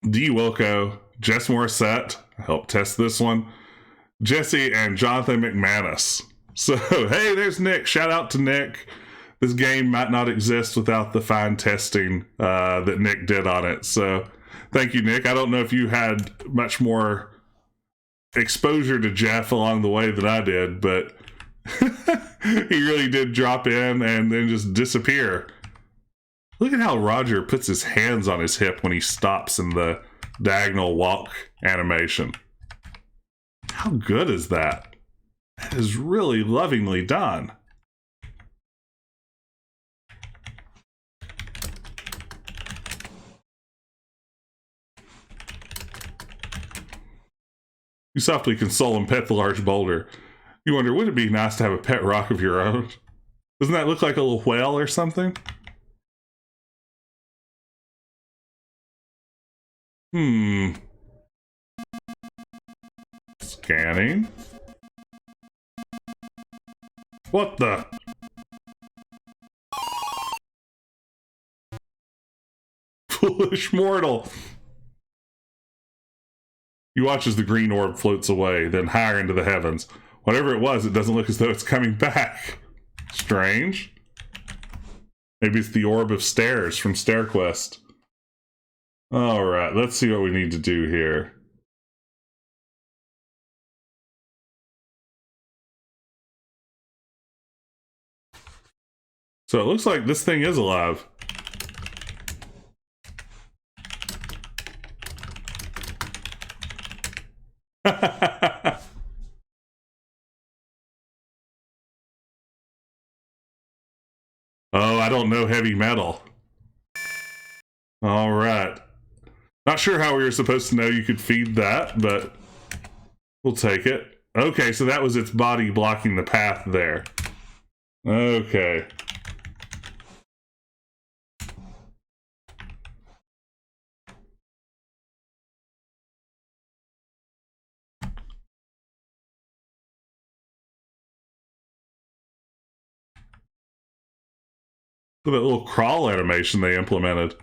A: D. Wilco, Jess Morissette, I helped test this one. Jesse and Jonathan McManus. So, hey, there's Nick. Shout out to Nick. This game might not exist without the fine testing that Nick did on it. So, thank you, Nick. I don't know if you had much more exposure to Jeff along the way than I did, but he really did drop in and then just disappear. Look at how Roger puts his hands on his hip when he stops in the diagonal walk animation. How good is that? That is really lovingly done. You softly console and pet the large boulder. You wonder, would it be nice to have a pet rock of your own? Doesn't that look like a little whale or something? Scanning. What the? Foolish mortal. You watch as the green orb floats away, then higher into the heavens. Whatever it was, it doesn't look as though it's coming back. Strange. Maybe it's the orb of stairs from StairQuest. Alright, let's see what we need to do here. So it looks like this thing is alive. Oh, I don't know heavy metal. All right. Not sure how we were supposed to know you could feed that, but we'll take it. Okay, so that was its body blocking the path there. Okay. Look at that little crawl animation they implemented.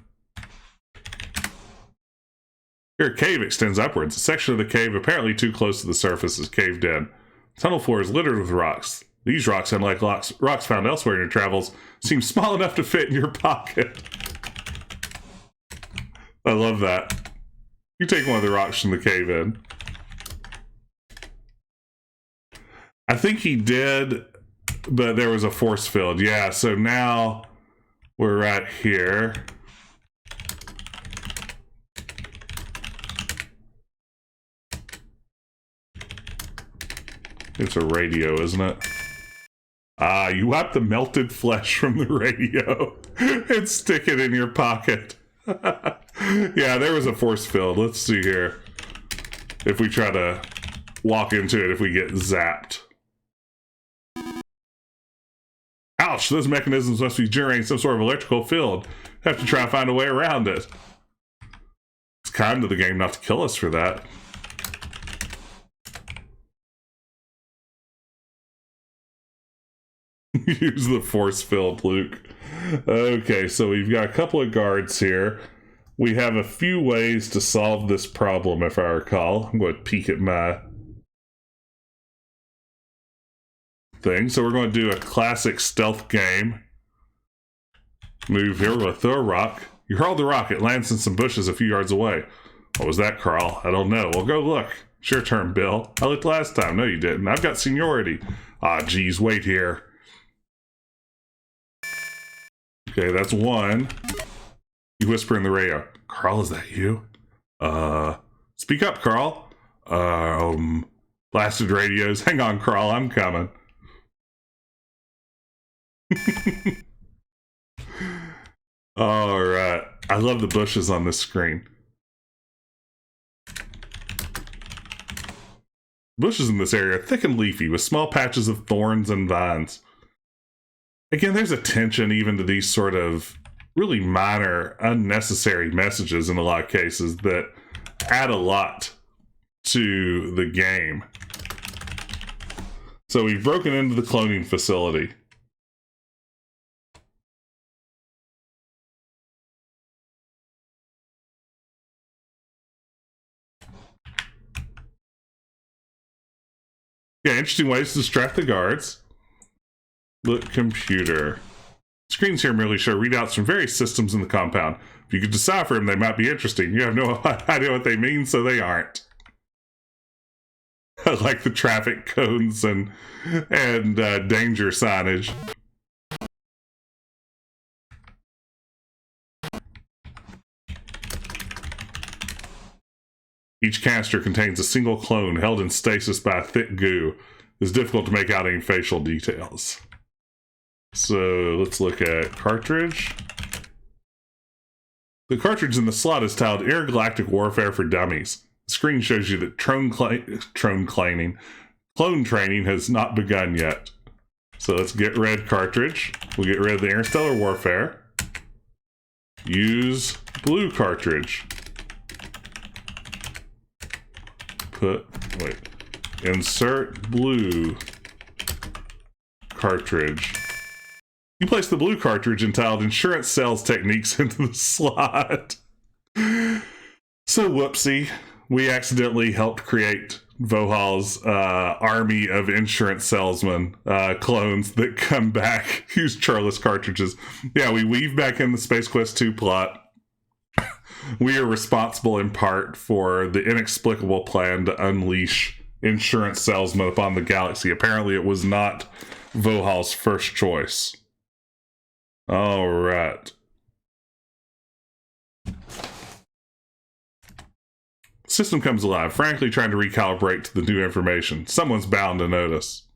A: Here, a cave extends upwards. A section of the cave, apparently too close to the surface, is caved in. The tunnel floor is littered with rocks. These rocks, unlike rocks found elsewhere in your travels, seem small enough to fit in your pocket. I love that. You take one of the rocks from the cave in. I think he did, but there was a force field. Yeah, so now we're right here. It's a radio, isn't it? Ah, you wipe the melted flesh from the radio and stick it in your pocket. Yeah, there was a force field. Let's see here. If we try to walk into it, if we get zapped. Ouch, those mechanisms must be generating some sort of electrical field. Have to try and find a way around it. It's kind of the game not to kill us for that. Use the force field, Luke. Okay, so we've got a couple of guards here. We have a few ways to solve this problem, if I recall. I'm going to peek at my thing. So we're going to do a classic stealth game. Move here, we're going to throw a rock. You hurl the rock, it lands in some bushes a few yards away. What was that, Carl? I don't know. Well, go look. It's your turn, Bill. I looked last time. No, you didn't. I've got seniority. Ah, geez, wait here. Okay, that's one. You whisper in the radio. Carl, is that you? Speak up, Carl. Blasted radios. Hang on, Carl, I'm coming. Alright. I love the bushes on this screen. Bushes in this area are thick and leafy, with small patches of thorns and vines. Again, there's a tension even to these sort of really minor, unnecessary messages in a lot of cases that add a lot to the game. So we've broken into the cloning facility. Yeah, interesting ways to distract the guards. Look, computer. Screens here merely show readouts from various systems in the compound. If you could decipher them, they might be interesting. You have no idea what they mean, so they aren't. Like the traffic cones and danger signage. Each canister contains a single clone held in stasis by a thick goo. It's difficult to make out any facial details. So let's look at cartridge. The cartridge in the slot is titled Intergalactic Warfare for Dummies. The screen shows you that clone training has not begun yet. So let's get red cartridge. We'll get rid of the Interstellar Warfare. Use blue cartridge. Insert blue cartridge. You place the blue cartridge entitled Insurance Sales Techniques into the slot. So whoopsie, we accidentally helped create Vohal's army of insurance salesmen clones that come back, use Charless cartridges. Yeah, we weave back in the Space Quest 2 plot. We are responsible in part for the inexplicable plan to unleash insurance salesmen upon the galaxy. Apparently it was not Vohal's first choice. All right. System comes alive, frankly trying to recalibrate to the new information. Someone's bound to notice.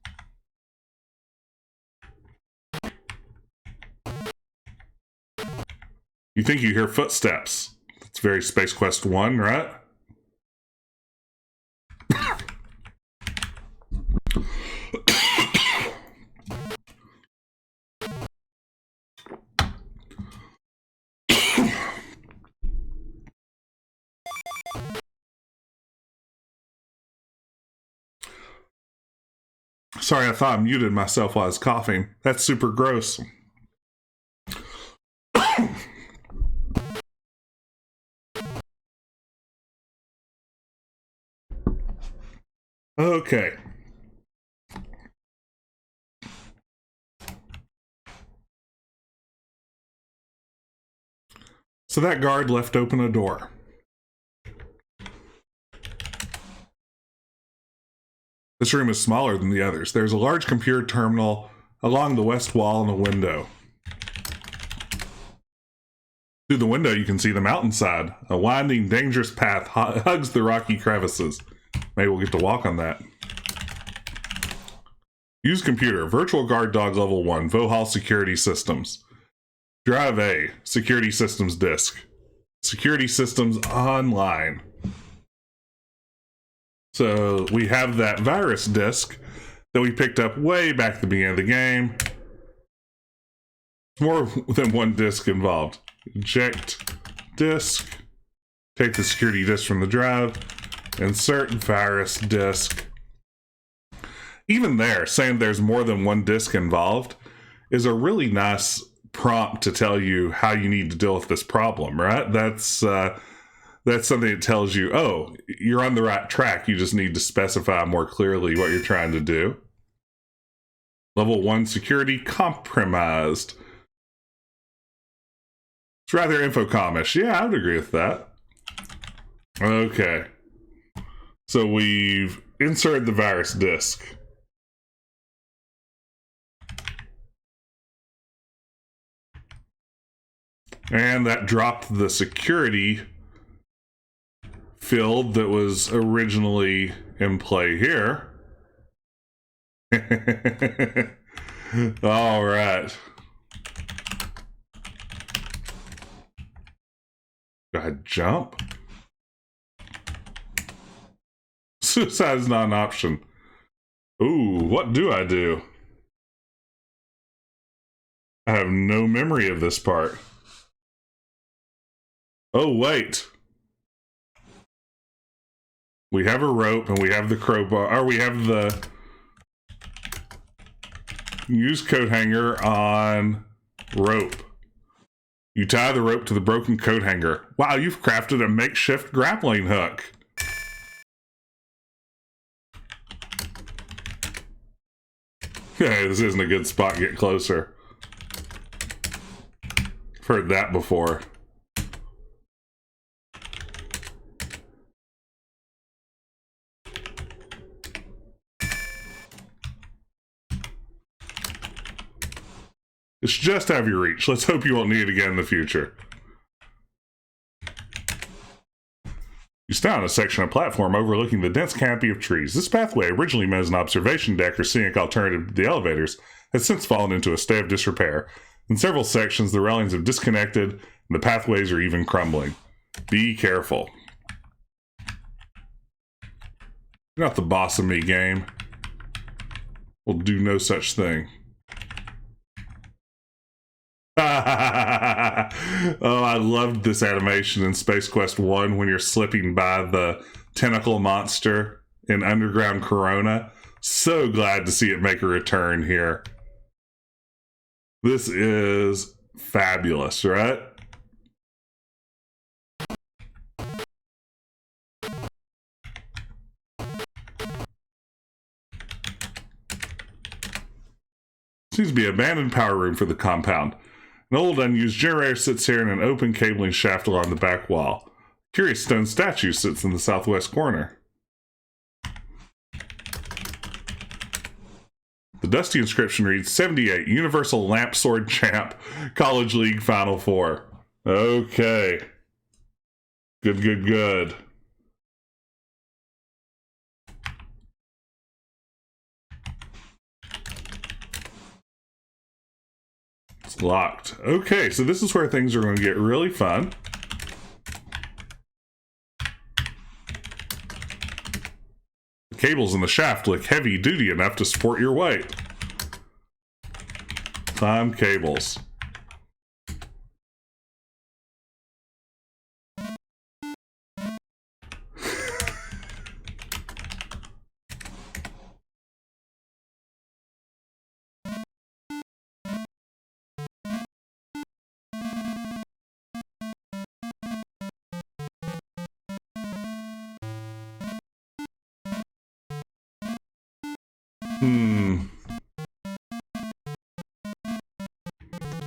A: You think you hear footsteps. It's very Space Quest 1, right? Sorry, I thought I muted myself while I was coughing. That's super gross. Okay. So that guard left open a door. This room is smaller than the others. There's a large computer terminal along the west wall and a window. Through the window, you can see the mountainside. A winding, dangerous path hugs the rocky crevices. Maybe we'll get to walk on that. Use computer. Virtual guard dog level 1. Vohal security systems. Drive A. Security systems disk. Security systems online. So we have that virus disk that we picked up way back at the beginning of the game. More than one disk involved. Eject disk. Take the security disk from the drive. Insert virus disk. Even there, saying there's more than one disk involved is a really nice prompt to tell you how you need to deal with this problem, right? That's something that tells you, oh, you're on the right track. You just need to specify more clearly what you're trying to do. Level 1 security compromised. It's rather infocomish. Yeah, I would agree with that. Okay. So we've inserted the virus disk. And that dropped the security field that was originally in play here. All right. Do I jump? Suicide is not an option. Ooh, what do I do? I have no memory of this part. Oh, wait. We have a rope and we have the crowbar, or we have the use coat hanger on rope. You tie the rope to the broken coat hanger. Wow, you've crafted a makeshift grappling hook. Okay, this isn't a good spot to get closer. I've heard that before. It's just out of your reach. Let's hope you won't need it again in the future. You stand on a section of platform overlooking the dense canopy of trees. This pathway, originally meant as an observation deck or scenic alternative to the elevators, has since fallen into a state of disrepair. In several sections, the railings have disconnected and the pathways are even crumbling. Be careful. You're not the boss of me, game. We'll do no such thing. Oh, I loved this animation in Space Quest 1 when you're slipping by the tentacle monster in Underground Corona. So glad to see it make a return here. This is fabulous, right? Seems to be an abandoned power room for the compound. An old unused generator sits here in an open cabling shaft along the back wall. A curious stone statue sits in the southwest corner. The dusty inscription reads 78, Universal Lamp Sword Champ, College League Final Four. Okay. Good, good, good. It's locked. Okay, so this is where things are going to get really fun. The cables in the shaft look heavy duty enough to support your weight. Climb cables.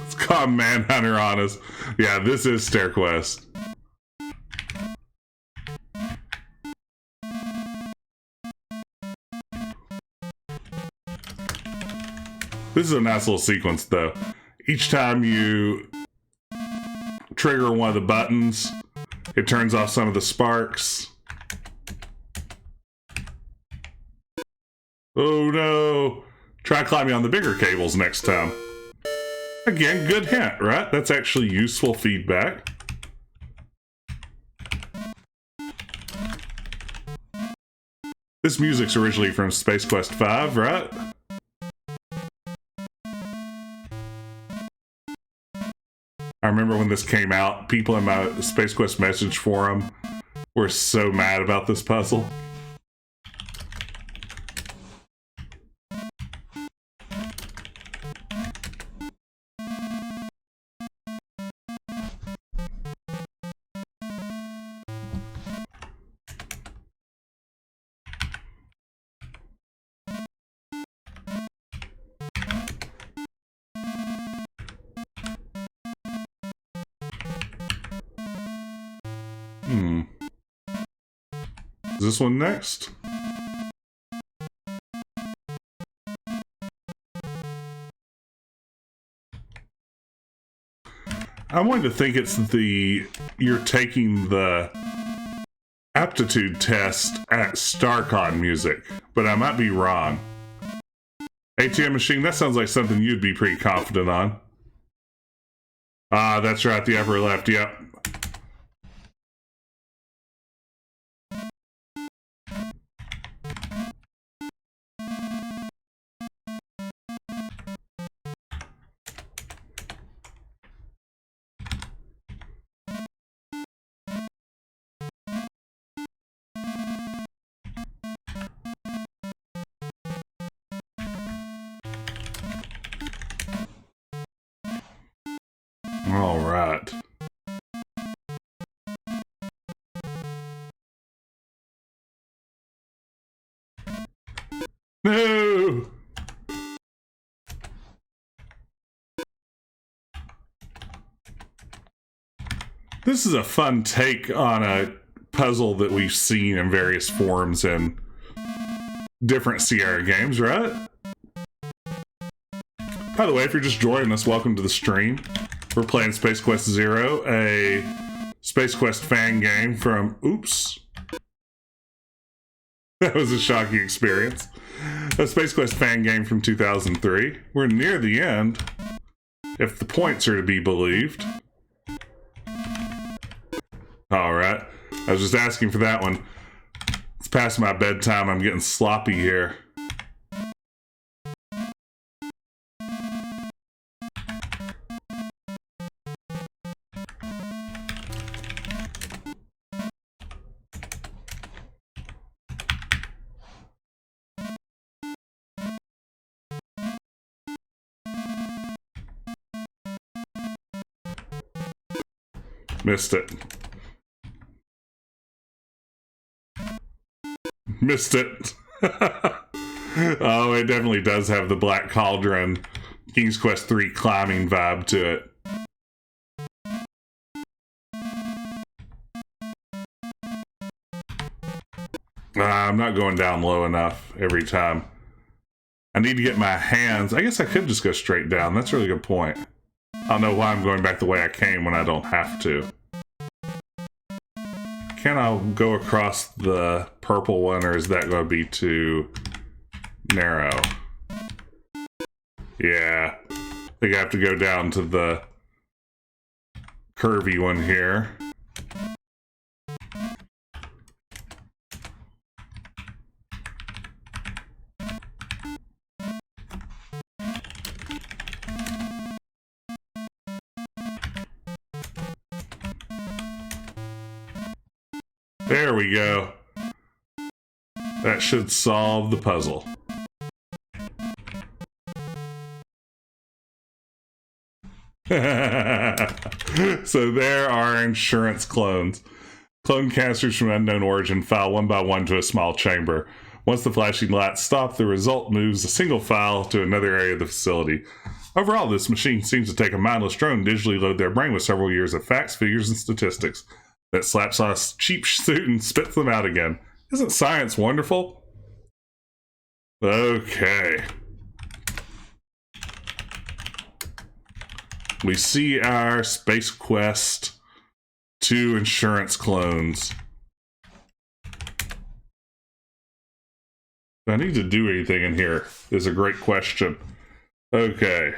A: It's called Manhunter on us. Yeah, this is StairQuest. This is a nice little sequence, though. Each time you trigger one of the buttons, it turns off some of the sparks. Oh no! Try climbing on the bigger cables next time. Again, good hint, right? That's actually useful feedback. This music's originally from Space Quest 5, right? I remember when this came out, people in my Space Quest message forum were so mad about this puzzle. Is this one next? I wanted to think it's you're taking the aptitude test at StarCon music, but I might be wrong. ATM machine, that sounds like something you'd be pretty confident on. Ah, that's right, the upper left, yep. All right. No! This is a fun take on a puzzle that we've seen in various forms in different Sierra games, right? By the way, if you're just joining us, welcome to the stream. We're playing Space Quest Zero, a Space Quest fan game from, oops, That was a shocking experience. A Space Quest fan game from 2003. We're near the end, if the points are to be believed. Alright. I was just asking for that one. It's past my bedtime. I'm getting sloppy here. Missed it. Missed it. Oh, it definitely does have the Black Cauldron King's Quest 3 climbing vibe to it. I'm not going down low enough every time. I need to get my hands... I guess I could just go straight down. That's a really good point. I don't know why I'm going back the way I came when I don't have to. Can I go across the purple one, or is that going to be too narrow? Yeah. I think I have to go down to the curvy one here. There we go. That should solve the puzzle. So there are insurance clones. Clone casters from unknown origin file one by one to a small chamber. Once the flashing lights stop, the result moves a single file to another area of the facility. Overall, this machine seems to take a mindless drone, digitally load their brain with several years of facts, figures, and statistics. That slaps on a cheap suit and spits them out again. Isn't science wonderful? Okay. We see our Space Quest 2 insurance clones. Do I need to do anything in here? Is a great question. Okay.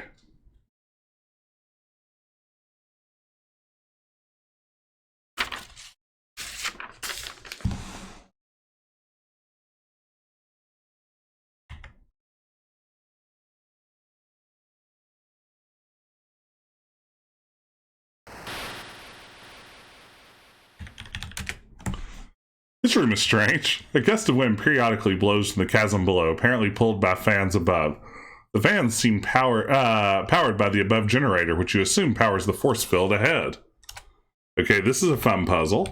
A: This room is strange. A gust of wind periodically blows from the chasm below, apparently pulled by fans above. The fans seem powered by the above generator, which you assume powers the force field ahead. Okay, this is a fun puzzle.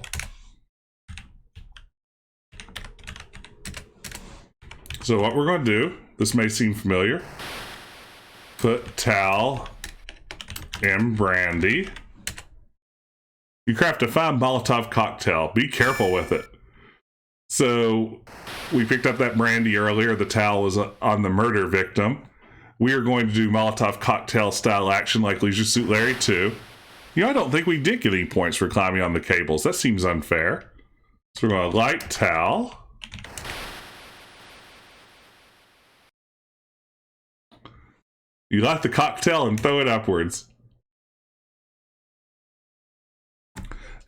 A: So what we're going to do, this may seem familiar. Put Tal in brandy. You craft a fine Molotov cocktail. Be careful with it. So we picked up that brandy earlier. The towel was on the murder victim. We are going to do Molotov cocktail style action like Leisure Suit Larry 2. You know, I don't think we did get any points for climbing on the cables. That seems unfair. So we're going to light towel. You light the cocktail and throw it upwards.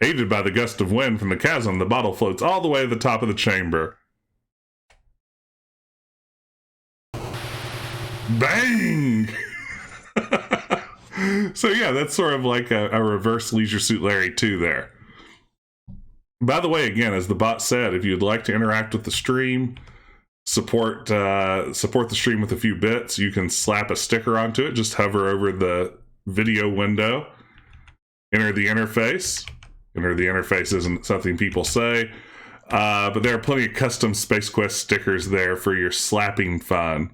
A: Aided by the gust of wind from the chasm, the bottle floats all the way to the top of the chamber. Bang! So yeah, that's sort of like a reverse Leisure Suit Larry 2 there. By the way, again, as the bot said, if you'd like to interact with the stream, support the stream with a few bits, you can slap a sticker onto it. Just hover over the video window, enter the interface. Enter the interface isn't something people say, but there are plenty of custom Space Quest stickers there for your slapping fun.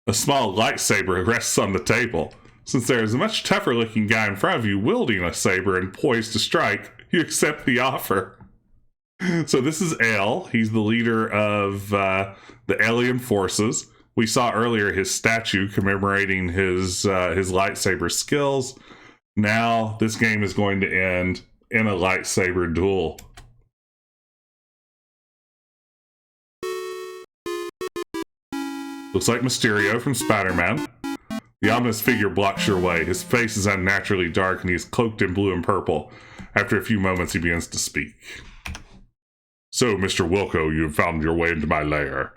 A: A small lightsaber rests on the table. Since there is a much tougher looking guy in front of you wielding a saber and poised to strike, you accept the offer. So this is Ale. He's the leader of the alien forces. We saw earlier his statue commemorating his lightsaber skills. Now this game is going to end in a lightsaber duel. Looks like Mysterio from Spider-Man. The ominous figure blocks your way. His face is unnaturally dark and he is cloaked in blue and purple. After a few moments, he begins to speak. So, Mr. Wilco, you have found your way into my lair.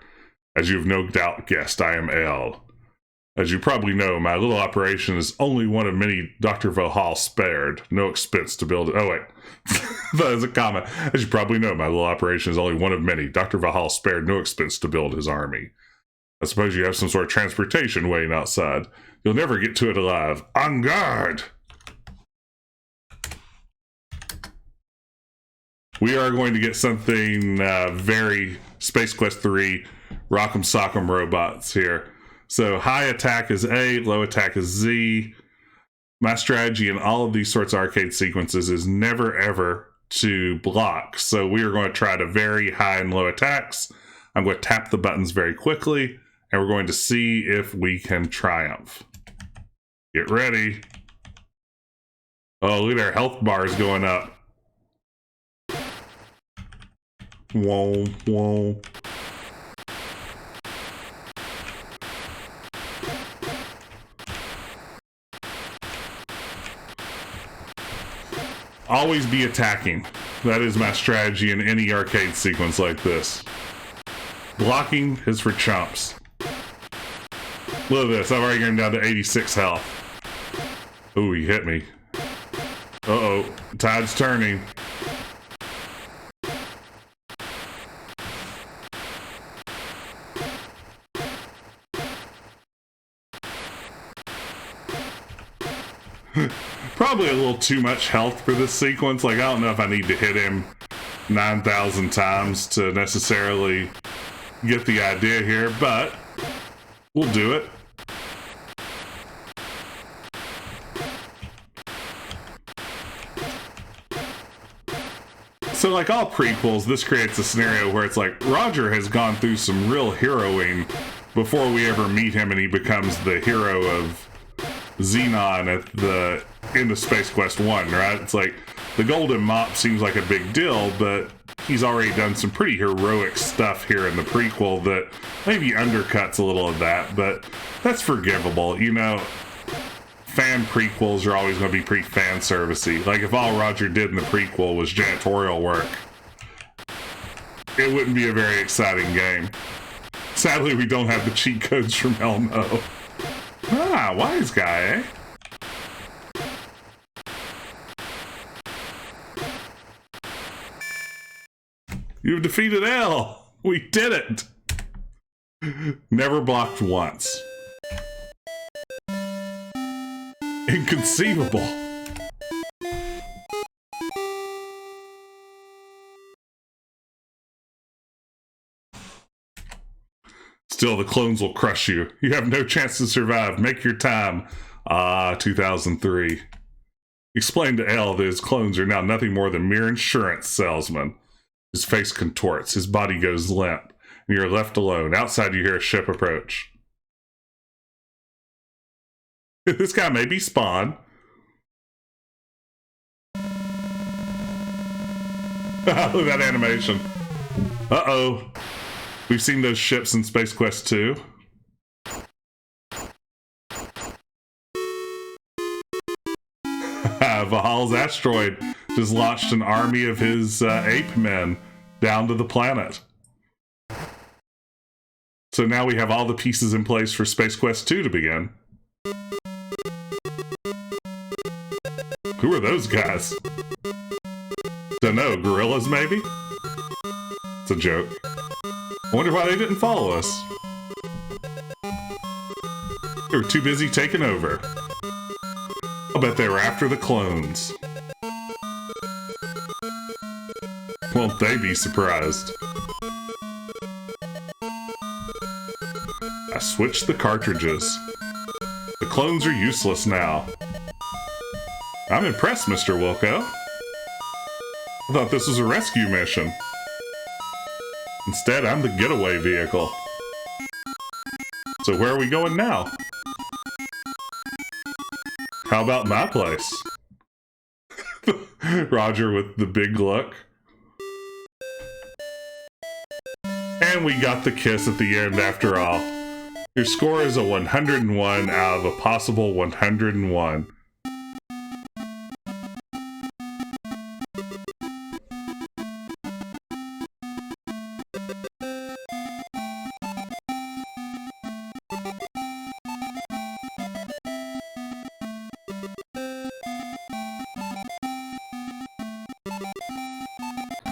A: As you have no doubt guessed, I am L. As you probably know, my little operation is only one of many Dr. Vohal spared. No expense to build it. Oh, wait. That is a comment. As you probably know, my little operation is only one of many. Dr. Vohal spared no expense to build his army. I suppose you have some sort of transportation waiting outside. You'll never get to it alive. On guard! We are going to get something very Space Quest 3 Rock'em Sock'em robots here. So high attack is A, low attack is Z. My strategy in all of these sorts of arcade sequences is never ever to block. So we are going to try to vary high and low attacks. I'm going to tap the buttons very quickly, and we're going to see if we can triumph. Get ready. Oh, look at our health bars going up. Whoa, whoa. Always be attacking. That is my strategy in any arcade sequence like this. Blocking is for chumps. Look at this. I've already gone down to 86 health. Ooh, he hit me. Uh-oh. Tide's turning. Probably a little too much health for this sequence. Like, I don't know if I need to hit him 9,000 times to necessarily get the idea here, but we'll do it. So like all prequels, this creates a scenario where it's like Roger has gone through some real heroing before we ever meet him and he becomes the hero of Xenon at the end of Space Quest 1, right? It's like the Golden Mop seems like a big deal, but he's already done some pretty heroic stuff here in the prequel that maybe undercuts a little of that, but that's forgivable. You know, fan prequels are always going to be pretty fan servicey. Like if all Roger did in the prequel was janitorial work, it wouldn't be a very exciting game. Sadly, we don't have the cheat codes from Elmo. Ah, wise guy, eh? You've defeated L! We did it! Never blocked once. Inconceivable. Still, the clones will crush you. You have no chance to survive. Make your time. Ah, 2003. Explain to L that his clones are now nothing more than mere insurance salesmen. His face contorts. His body goes limp. And you're left alone. Outside, you hear a ship approach. This guy may be Spawn. Look at that animation. Uh-oh. We've seen those ships in Space Quest 2. Vahal's asteroid just launched an army of his ape men down to the planet. So now we have all the pieces in place for Space Quest 2 to begin. Who are those guys? Don't know, gorillas maybe? It's a joke. I wonder why they didn't follow us. They were too busy taking over. I'll bet they were after the clones. Won't they be surprised? I switched the cartridges. The clones are useless now. I'm impressed, Mr. Wilco. I thought this was a rescue mission. Instead, I'm the getaway vehicle. So where are we going now? How about my place? Roger with the big look. And we got the kiss at the end after all. Your score is a 101 out of a possible 101.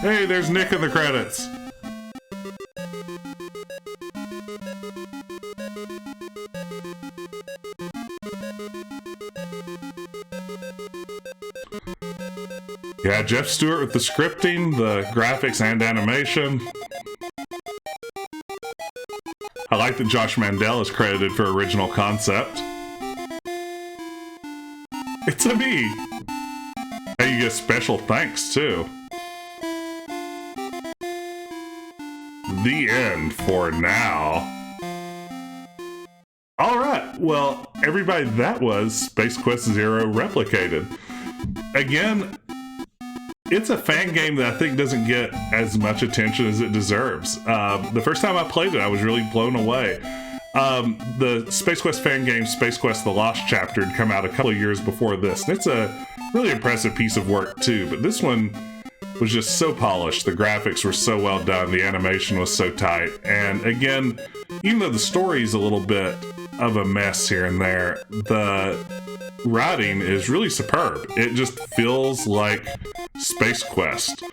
A: Hey, there's Nick in the credits. Yeah, Jeff Stewart with the scripting, the graphics, and animation. I like that Josh Mandel is credited for original concept. It's a me. And you get special thanks, too. The end for now. Alright, well, everybody, that was Space Quest Zero Replicated. Again, it's a fan game that I think doesn't get as much attention as it deserves. The first time I played it, I was really blown away. The Space Quest fan game, Space Quest The Lost Chapter, had come out a couple of years before this. And it's a really impressive piece of work, too. But this one was just so polished. The graphics were so well done. The animation was so tight. And again, even though the story's a little bit of a mess here and there, the writing is really superb. It just feels like Space Quest.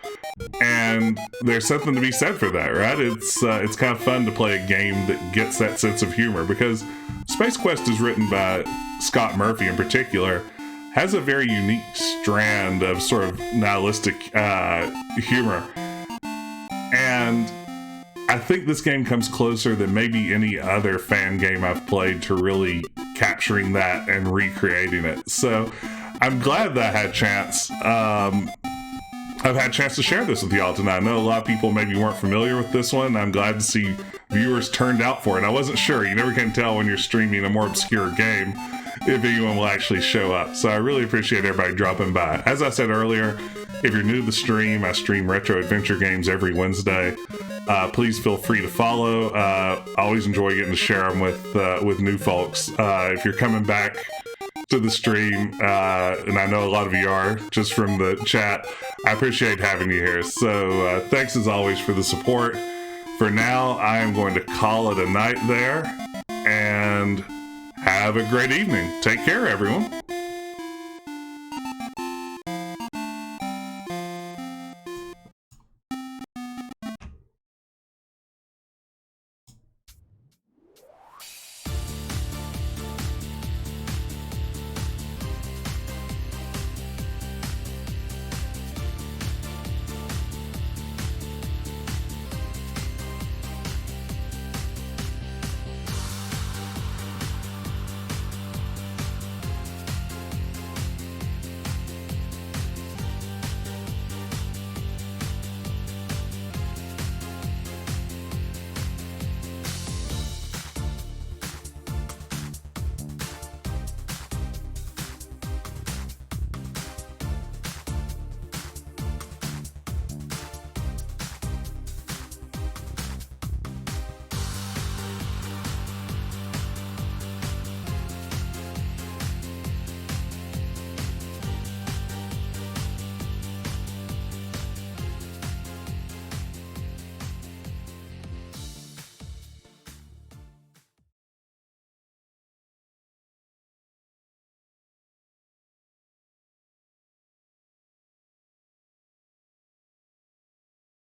A: And there's something to be said for that, right? It's kind of fun to play a game that gets that sense of humor, because Space Quest is written by Scott Murphy in particular, has a very unique strand of sort of nihilistic humor. And I think this game comes closer than maybe any other fan game I've played to really capturing that and recreating it. So I'm glad that I had a chance. I've had a chance to share this with y'all tonight. I know a lot of people maybe weren't familiar with this one. I'm glad to see viewers turned out for it. I wasn't sure. You never can tell when you're streaming a more obscure game if anyone will actually show up. So I really appreciate everybody dropping by. As I said earlier, if you're new to the stream, I stream retro adventure games every Wednesday. Please feel free to follow. I always enjoy getting to share them with new folks. If you're coming back to the stream, and I know a lot of you are just from the chat, I appreciate having you here. So thanks as always for the support. For now, I am going to call it a night there, and have a great evening. Take care, everyone.